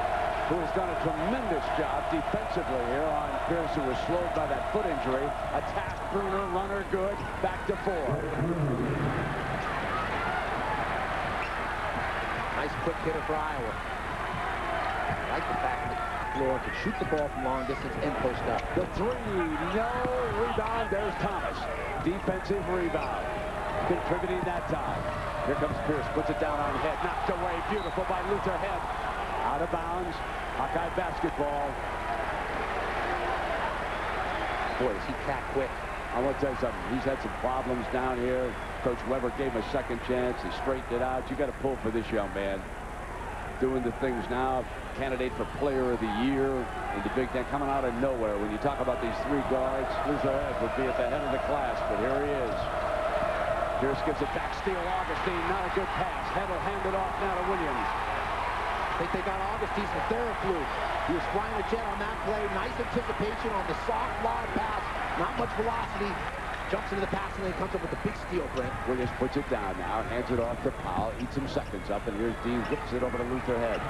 who has done a tremendous job defensively here on Pierce, who was slowed by that foot injury. Attack, Bruner, runner, good, back to 4. Nice quick hitter for Iowa. I like the fact that Floor could shoot the ball from long distance and post up. The 3, no rebound. There's Thomas. Defensive rebound. Contributing that time. Here comes Pierce, puts it down on Head, knocked away, beautiful by Luther Head. Out of bounds, Hawkeye basketball. Boy, is he cat quick. I want to tell you something, he's had some problems down here. Coach Weber gave him a second chance, he straightened it out. You got to pull for this young man. Doing the things now, candidate for player of the year in the Big Ten, coming out of nowhere. When you talk about these 3 guards, Luther Head would be at the head of the class, but here he is. Pierce gives it back, steal Augustine, not a good pass. Head will hand it off now to Williams. I think they got Augustine some Theraflu. He was flying a jet on that play. Nice anticipation on the soft lob pass. Not much velocity. Jumps into the pass and then comes up with a big steal, Brent. Williams puts it down now, hands it off to Powell, eats some seconds up, and here's Dean, whips it over to Luther Head.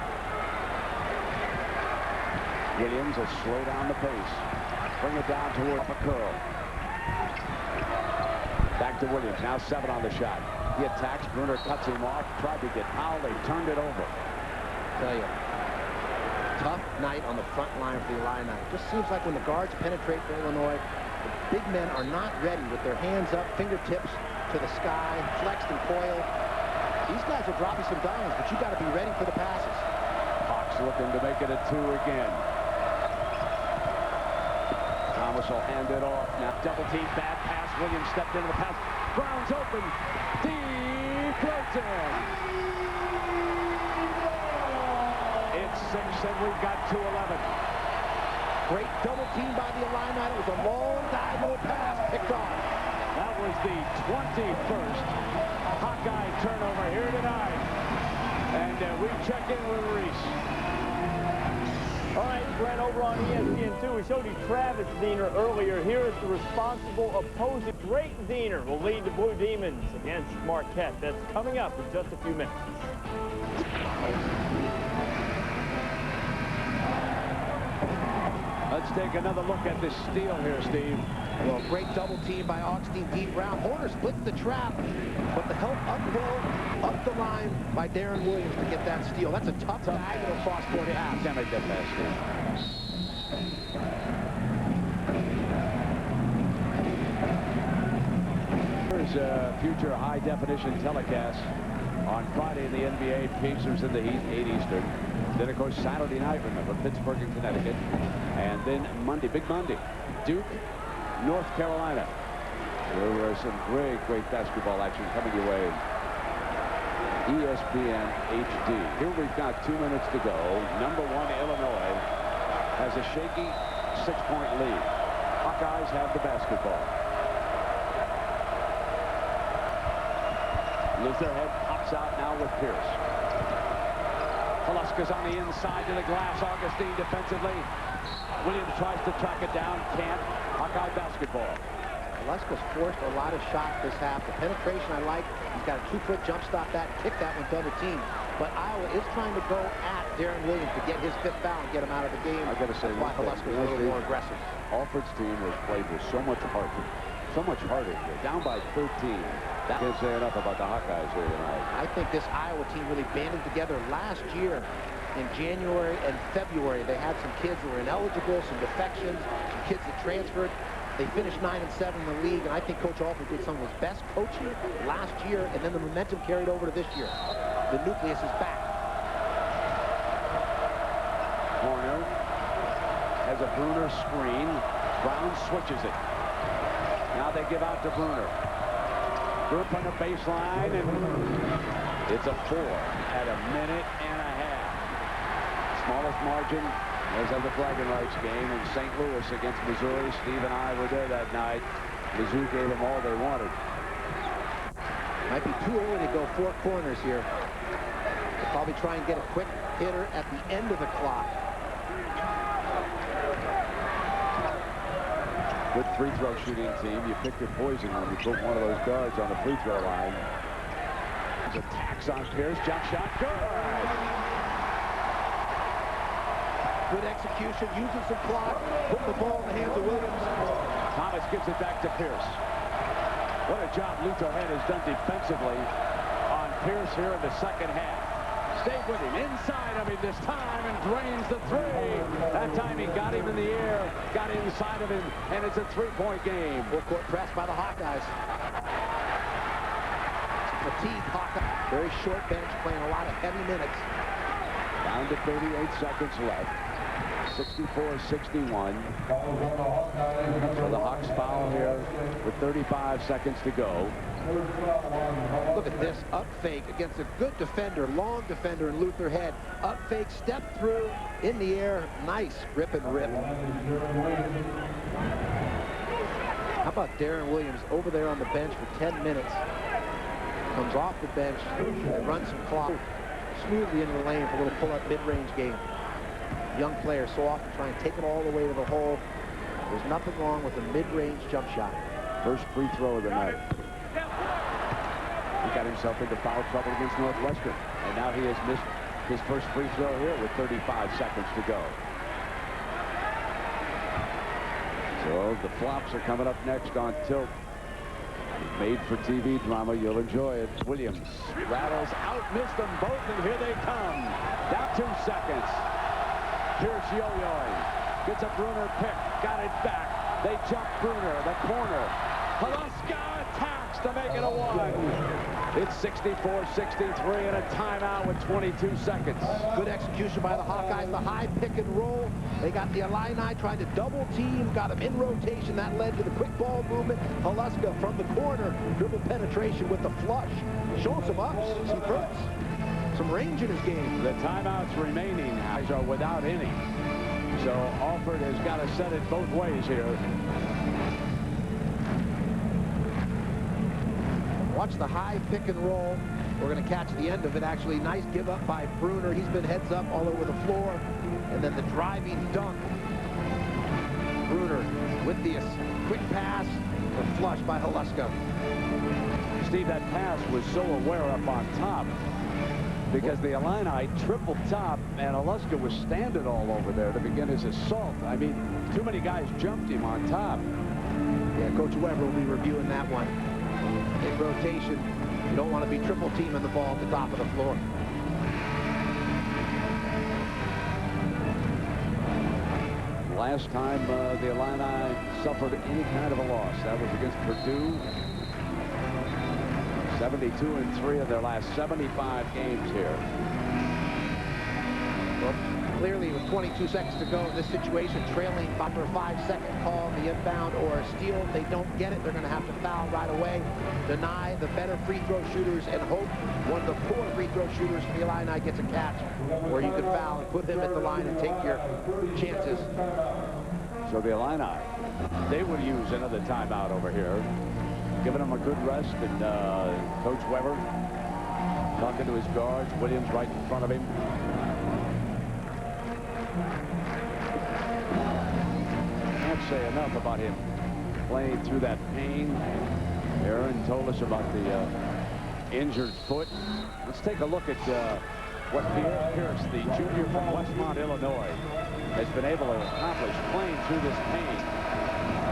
Williams will slow down the pace. Bring it down toward a curl. Back to Williams, now 7 on the shot. He attacks, Bruner cuts him off, tried to get Powell, they turned it over. I tell you, tough night on the front line for the Illini. It just seems like when the guards penetrate for Illinois, the big men are not ready with their hands up, fingertips to the sky, flexed and coiled. These guys will drop you some dimes, but you got to be ready for the passes. Hawks looking to make it a 2 again. Thomas will hand it off. Now double team, bad pass. Williams stepped into the pass. Brown's open. Deflected. It's 6, and we've got 2:11. Great double team by the Illini. It was a long diagonal pass picked off. That was the 21st Hawkeye turnover here tonight. And we check in with Reese. All right, Brent, over on ESPN2, we showed you Travis Diener earlier. Here is the responsible opposing. Drake Diener will lead the Blue Demons against Marquette. That's coming up in just a few minutes. Let's take another look at this steal here, Steve. Well, great double team by Augustine Deep Brown. Horner splits the trap, but the help uphill, up the line by Darren Williams to get that steal. That's a tough diagonal cross-court pass. Can't make that pass, Steve. Here's a future high-definition telecast on Friday in the NBA. Pacers in the Heat, 8 Eastern. Then, of course, Saturday night, remember, Pittsburgh and Connecticut. And then Monday, Big Monday, Duke, North Carolina. There was some great basketball action coming your way. ESPN HD. Here we've got 2 minutes to go. Number 1, Illinois has a shaky 6-point lead. Hawkeyes have the basketball. Lutherhead pops out now with Pierce. Haluska's on the inside to the glass. Augustine defensively. Williams tries to track it down. Can't. Hawkeye basketball. Haluska's forced a lot of shots this half. The penetration I like. He's got a 2-foot jump stop that, kick that one to other team. But Iowa is trying to go at Darren Williams to get his 5th foul and get him out of the game. I got to say, why Haluska's a little more aggressive. Alford's team has played with so much heart. So much harder here. Down by 13. Can't say enough about the Hawkeyes here tonight. I think this Iowa team really banded together last year. In January and February, they had some kids who were ineligible, some defections, some kids that transferred. They finished 9-7 in the league, and I think Coach Alford did some of his best coaching last year, and then the momentum carried over to this year. The nucleus is back. Horner has a Bruner screen. Brown switches it. Now they give out to Bruner. Group on the baseline, and it's a 4 at a minute and a half. Smallest margin. There's the bragging rights game in St. Louis against Missouri. Steve and I were there that night. Mizzou gave them all they wanted. Might be too early to go 4 corners here. They'll probably try and get a quick hitter at the end of the clock. Good free throw shooting team. You pick your poison when you put one of those guards on the free throw line. There's a tax on Pierce. Jump shot. Good. Good execution, using some clock, putting the ball in the hands of Williams. Thomas gives it back to Pierce. What a job Lutherhead has done defensively on Pierce here in the second half. Stayed with him, inside of him this time, and drains the 3. That time he got him in the air, got inside of him, and it's a 3-point game. Full-court press by the Hawkeyes. Fatigued Hawkeye. Very short bench, playing a lot of heavy minutes. Down to 38 seconds left. 64-61. So the Hawks foul here with 35 seconds to go. Look at this up fake against a good defender, long defender in Lutherhead. Up fake, step through, in the air, nice rip and rip. How about Darren Williams over there on the bench for 10 minutes? Comes off the bench, runs some clock, smoothly into the lane for a little pull-up mid-range game. Young players so often try and take it all the way to the hole. There's nothing wrong with a mid-range jump shot. First free throw of the night. He got himself into foul trouble against Northwestern. And now he has missed his first free throw here with 35 seconds to go. So the flops are coming up next on Tilt. Made for TV drama. You'll enjoy it. Williams rattles out, missed them both, and here they come. Down 2 seconds. Pierce yo-yoing. Gets a Bruner pick. Got it back. They jump Bruner, the corner. Haluska attacks to make it a 1. It's 64-63 and a timeout with 22 seconds. Good execution by the Hawkeyes. The high pick and roll. They got the Illini trying to double team. Got him in rotation. That led to the quick ball movement. Haluska from the corner. Dribble penetration with the flush. Showing some ups, some fruits, some range in his game. The timeouts remaining are without any. So Alford has got to set it both ways here. Watch the high pick and roll. We're going to catch the end of it. Actually, nice give up by Bruner. He's been heads up all over the floor. And then the driving dunk. Bruner with the quick pass and flush by Holuska. Steve, that pass was so aware up on top because the Illini triple top and Holuska was standing all over there to begin his assault. I mean, too many guys jumped him on top. Yeah, Coach Weber will be reviewing that one. In rotation, you don't want to be triple teaming the ball at the top of the floor. Last time the Illini suffered any kind of a loss, that was against Purdue. 72-3 in their last 75 games here. Well, clearly with 22 seconds to go in this situation, trailing by a 5-second call on the inbound or a steal. If they don't get it, they're going to have to foul right away. Deny the better free throw shooters and hope one of the poor free throw shooters from the Illini gets a catch where you can foul and put him at the line and take your chances. So the Illini, they will use another timeout over here, giving them a good rest. And Coach Weber talking to his guards. Williams right in front of him. Can't say enough about him playing through that pain. Aaron told us about the injured foot. Let's take a look at what Pierre Pierce, the junior from Westmont, Illinois, has been able to accomplish playing through this pain.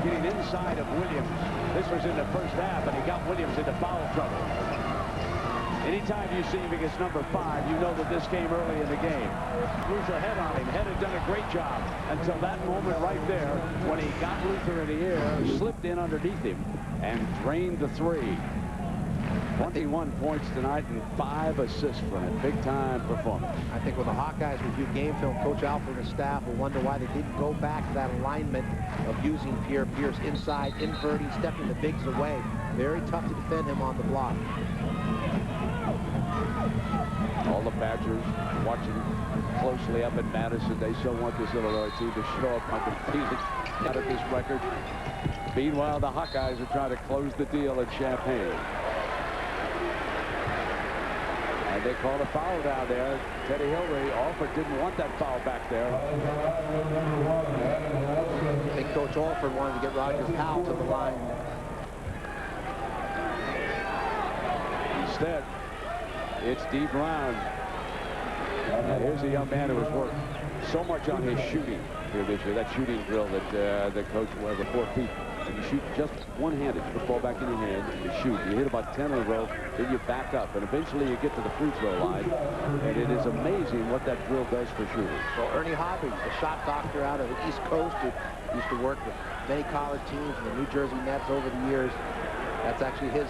Getting inside of Williams. This was in the first half, and he got Williams into foul trouble. Anytime you see him against number 5, you know that this came early in the game. Bruce ahead on him. Head had done a great job until that moment right there when he got Luther in the air, slipped in underneath him, and drained the 3. 21 points tonight and 5 assists from it. Big-time performance. I think when the Hawkeyes review game film, Coach Alford and his staff will wonder why they didn't go back to that alignment of using Pierre Pierce inside, inverting, stepping the bigs away. Very tough to defend him on the block. All the Badgers watching closely up in Madison. They still want this Illinois team to show up undefeated out of this record. Meanwhile, the Hawkeyes are trying to close the deal at Champaign. And they called a foul down there. Teddy Hilary, Alford didn't want that foul back there. I think Coach Alford wanted to get Roger Powell to the line. Instead, it's D. Brown. And here's a young man who has worked so much on his shooting here this year. That shooting drill that the coach Weber 4 feet. And you shoot just one-handed. Put the ball back in your hand, you shoot. You hit about 10 in a row, then you back up. And eventually you get to the free throw line. And it is amazing what that drill does for shooters. Well, Ernie Hobby, a shot doctor out of the East Coast who used to work with many college teams and the New Jersey Nets over the years. That's actually his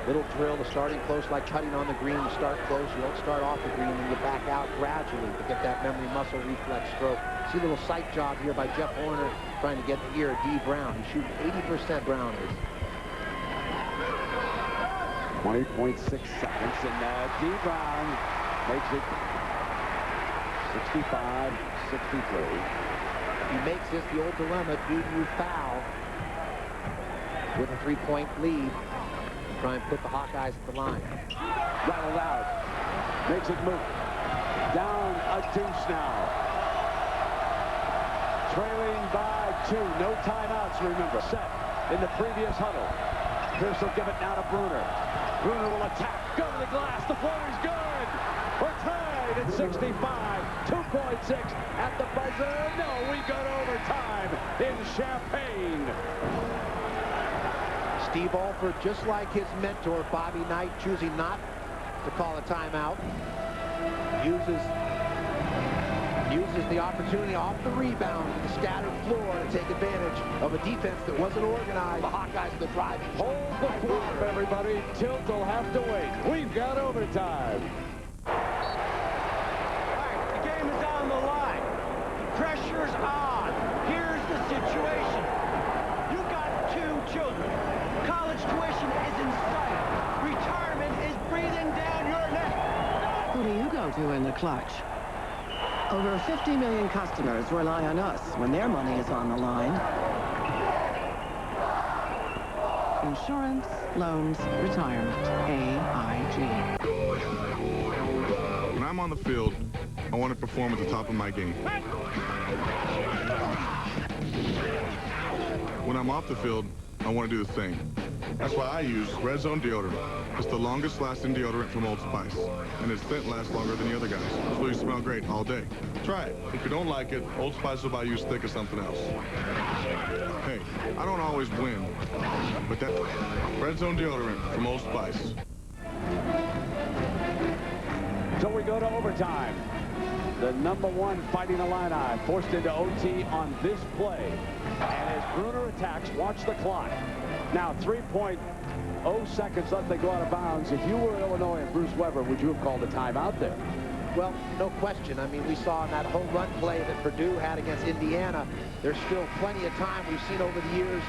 little drill, the starting close, like cutting on the green. You start close, you don't start off the green, and you back out gradually to get that memory muscle reflex stroke. See a little sight job here by Jeff Horner trying to get the ear of D. Brown. He's shooting 80% Brown is. 20.6 seconds, and D. Brown makes it 65-63. He makes this the old dilemma, do you foul with a 3-point lead? Try and put the Hawkeyes at the line. Rattled out. Makes it move. Down a deuce now. Trailing by 2. No timeouts, remember. Set in the previous huddle. Pierce will give it now to Bruner. Bruner will attack. Go to the glass. The floater's good. We're tied at 65. 2.6 at the buzzer. No, we go to overtime in Champaign. Steve Alford, just like his mentor, Bobby Knight, choosing not to call a timeout. Uses the opportunity off the rebound, the scattered floor, to take advantage of a defense that wasn't organized. The Hawkeyes, the driving. Hold the floor, everybody. Tilt will have to wait. We've got overtime. All right, the game is on the line. Pressure's on. Here's the situation. You got 2 children. College tuition is in sight. Retirement is breathing down your neck. Who do you go to in the clutch? Over 50 million customers rely on us when their money is on the line. Insurance, loans, retirement, AIG. on the field, I want to perform at the top of my game. When I'm off the field, I want to do the same. That's why I use Red Zone deodorant. It's the longest lasting deodorant from Old Spice, and its scent lasts longer than the other guys, so you smell great all day. Try it. If you don't like it, Old Spice will buy you a stick of something else. Hey, I don't always win, but that Red Zone deodorant from Old Spice. So we go to overtime. The #1 Fighting Illini forced into OT on this play. And as Bruner attacks, watch the clock. Now 3.0 seconds left, they go out of bounds. If you were Illinois and Bruce Weber, would you have called a timeout there? Well, no question. I mean, we saw in that home run play that Purdue had against Indiana, there's still plenty of time. We've seen over the years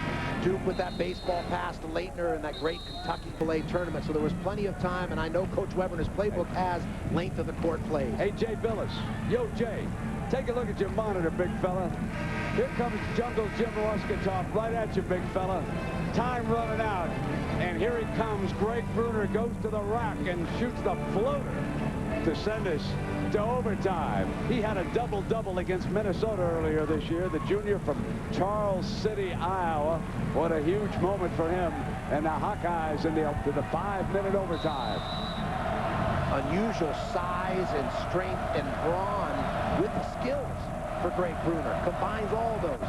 Duke with that baseball pass to Leitner in that great Kentucky Filet tournament. So there was plenty of time, and I know Coach Weber in his playbook has length of the court plays. Hey, Jay Billis. Yo, Jay, take a look at your monitor, big fella. Here comes Jungle Jim Rusketoff right at you, big fella. Time running out. And here he comes. Greg Bruner goes to the rack and shoots the floater to send us to overtime. He had a double-double against Minnesota earlier this year, the junior from Charles City, Iowa. What a huge moment for him. And the Hawkeyes to the 5-minute overtime. Unusual size and strength and brawn with the skills for Greg Bruner. Combines all those.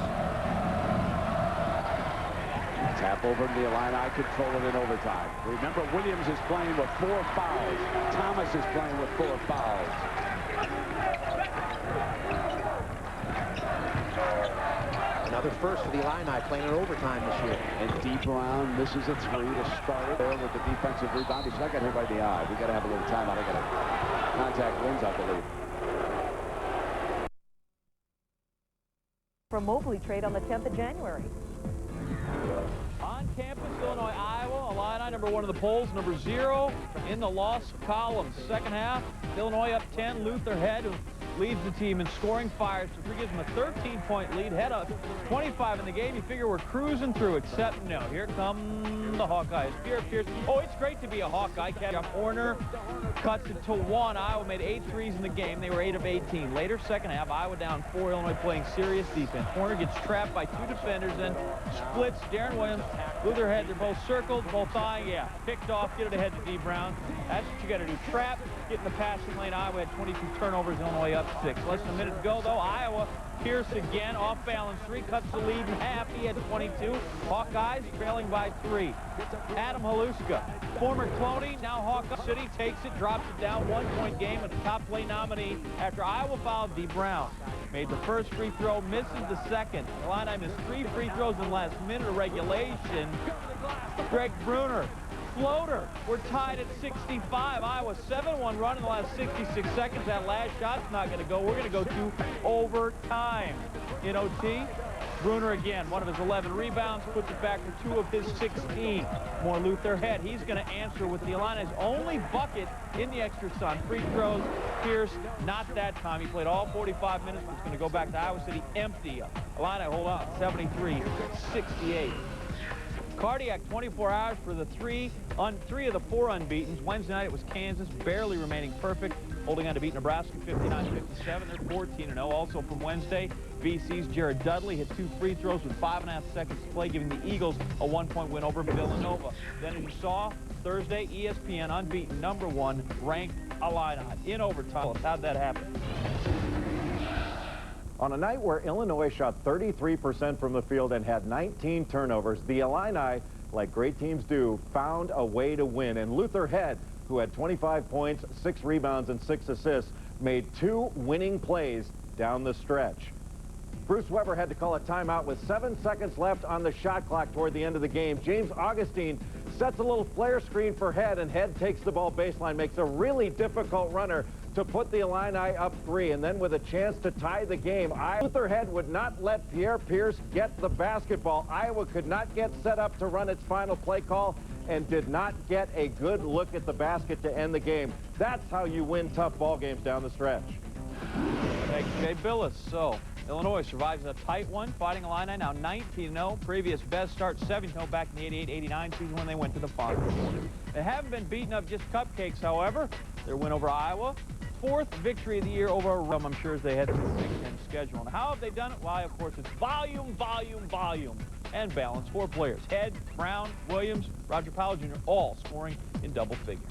Tap over to the Illini, control it in overtime. Remember, Williams is playing with 4 fouls. Thomas is playing with 4 fouls. Another first for the Illini playing in overtime this year. And D. Brown misses a 3 to start it there with the defensive rebound. He's not got hit by the eye. We got to have a little timeout. I got to contact wins, I believe. From Mobley trade on the 10th of January. On campus, Illinois, Iowa. Illini, #1 in the polls, #0 in the loss column. Second half, Illinois up 10. Luther Head, who leads the team in scoring, fires. So gives him a 13-point lead. Head up 25 in the game. You figure we're cruising through, except no. Here come the Hawkeyes. Pierce. Oh, it's great to be a Hawkeye. Horner cuts it to 1. Iowa made 8 threes in the game. They were 8 of 18. Later, second half, Iowa down 4. Illinois playing serious defense. Horner gets trapped by 2 defenders, then splits Darren Williams. Luther Head, they're both circled, both eyeing. Yeah, picked off, get it ahead to D. Brown. That's what you got to do. Trap, get in the passing lane. Iowa had 22 turnovers. Illinois up 6. Less than a minute to go, though. Iowa, Pierce again, off balance 3, cuts the lead in half. He had 22. Hawkeyes trailing by 3. Adam Haluska, former Cloney, now Hawkeye City, takes it, drops it down. 1-point game with the top play nominee after Iowa fouled D. Brown. Made the first free throw, misses the second. Illini missed 3 free throws in the last minute of regulation. Greg Bruner, floater. We're tied at 65. Iowa 7-1 run in the last 66 seconds. That last shot's not going to go. We're going to go to overtime. In OT, Bruner again, 1 of his 11 rebounds, puts it back for 2 of his 16. More Luther Head. He's going to answer with the Illini's only bucket in the extra sun. Free throws, Pierce, not that time. He played all 45 minutes, but it's going to go back to Iowa City empty. Illini hold on, 73-68. Cardiac 24 hours for the 3 of the 4 unbeatens. Wednesday night it was Kansas, barely remaining perfect, holding on to beat Nebraska 59-57. They're 14-0. Also from Wednesday, BC's Jared Dudley hit 2 free throws with 5.5 seconds to play, giving the Eagles a 1-point win over Villanova. Then as you saw, Thursday, ESPN unbeaten #1 ranked Illini in overtime. How'd that happen? On a night where Illinois shot 33% from the field and had 19 turnovers, the Illini, like great teams do, found a way to win. And Luther Head, who had 25 points, 6 rebounds, and 6 assists, made 2 winning plays down the stretch. Bruce Weber had to call a timeout with 7 seconds left on the shot clock toward the end of the game. James Augustine sets a little flare screen for Head, and Head takes the ball baseline, makes a really difficult runner to put the Illini up 3, and then with a chance to tie the game, Luther Head would not let Pierre Pierce get the basketball. Iowa could not get set up to run its final play call and did not get a good look at the basket to end the game. That's how you win tough ball games down the stretch. Thanks, Jay Billis. So, Illinois survives a tight one, fighting Illini now 19-0. Previous best start 7-0 back in the 88-89 season when they went to the Final Four. They haven't been beaten up just cupcakes, however. Their win over Iowa, 4th victory of the year over I'm sure as they head to the Big Ten schedule. And how have they done it? Why, of course, it's volume, volume, volume, and balance. 4 players, Head, Brown, Williams, Roger Powell Jr., all scoring in double figures.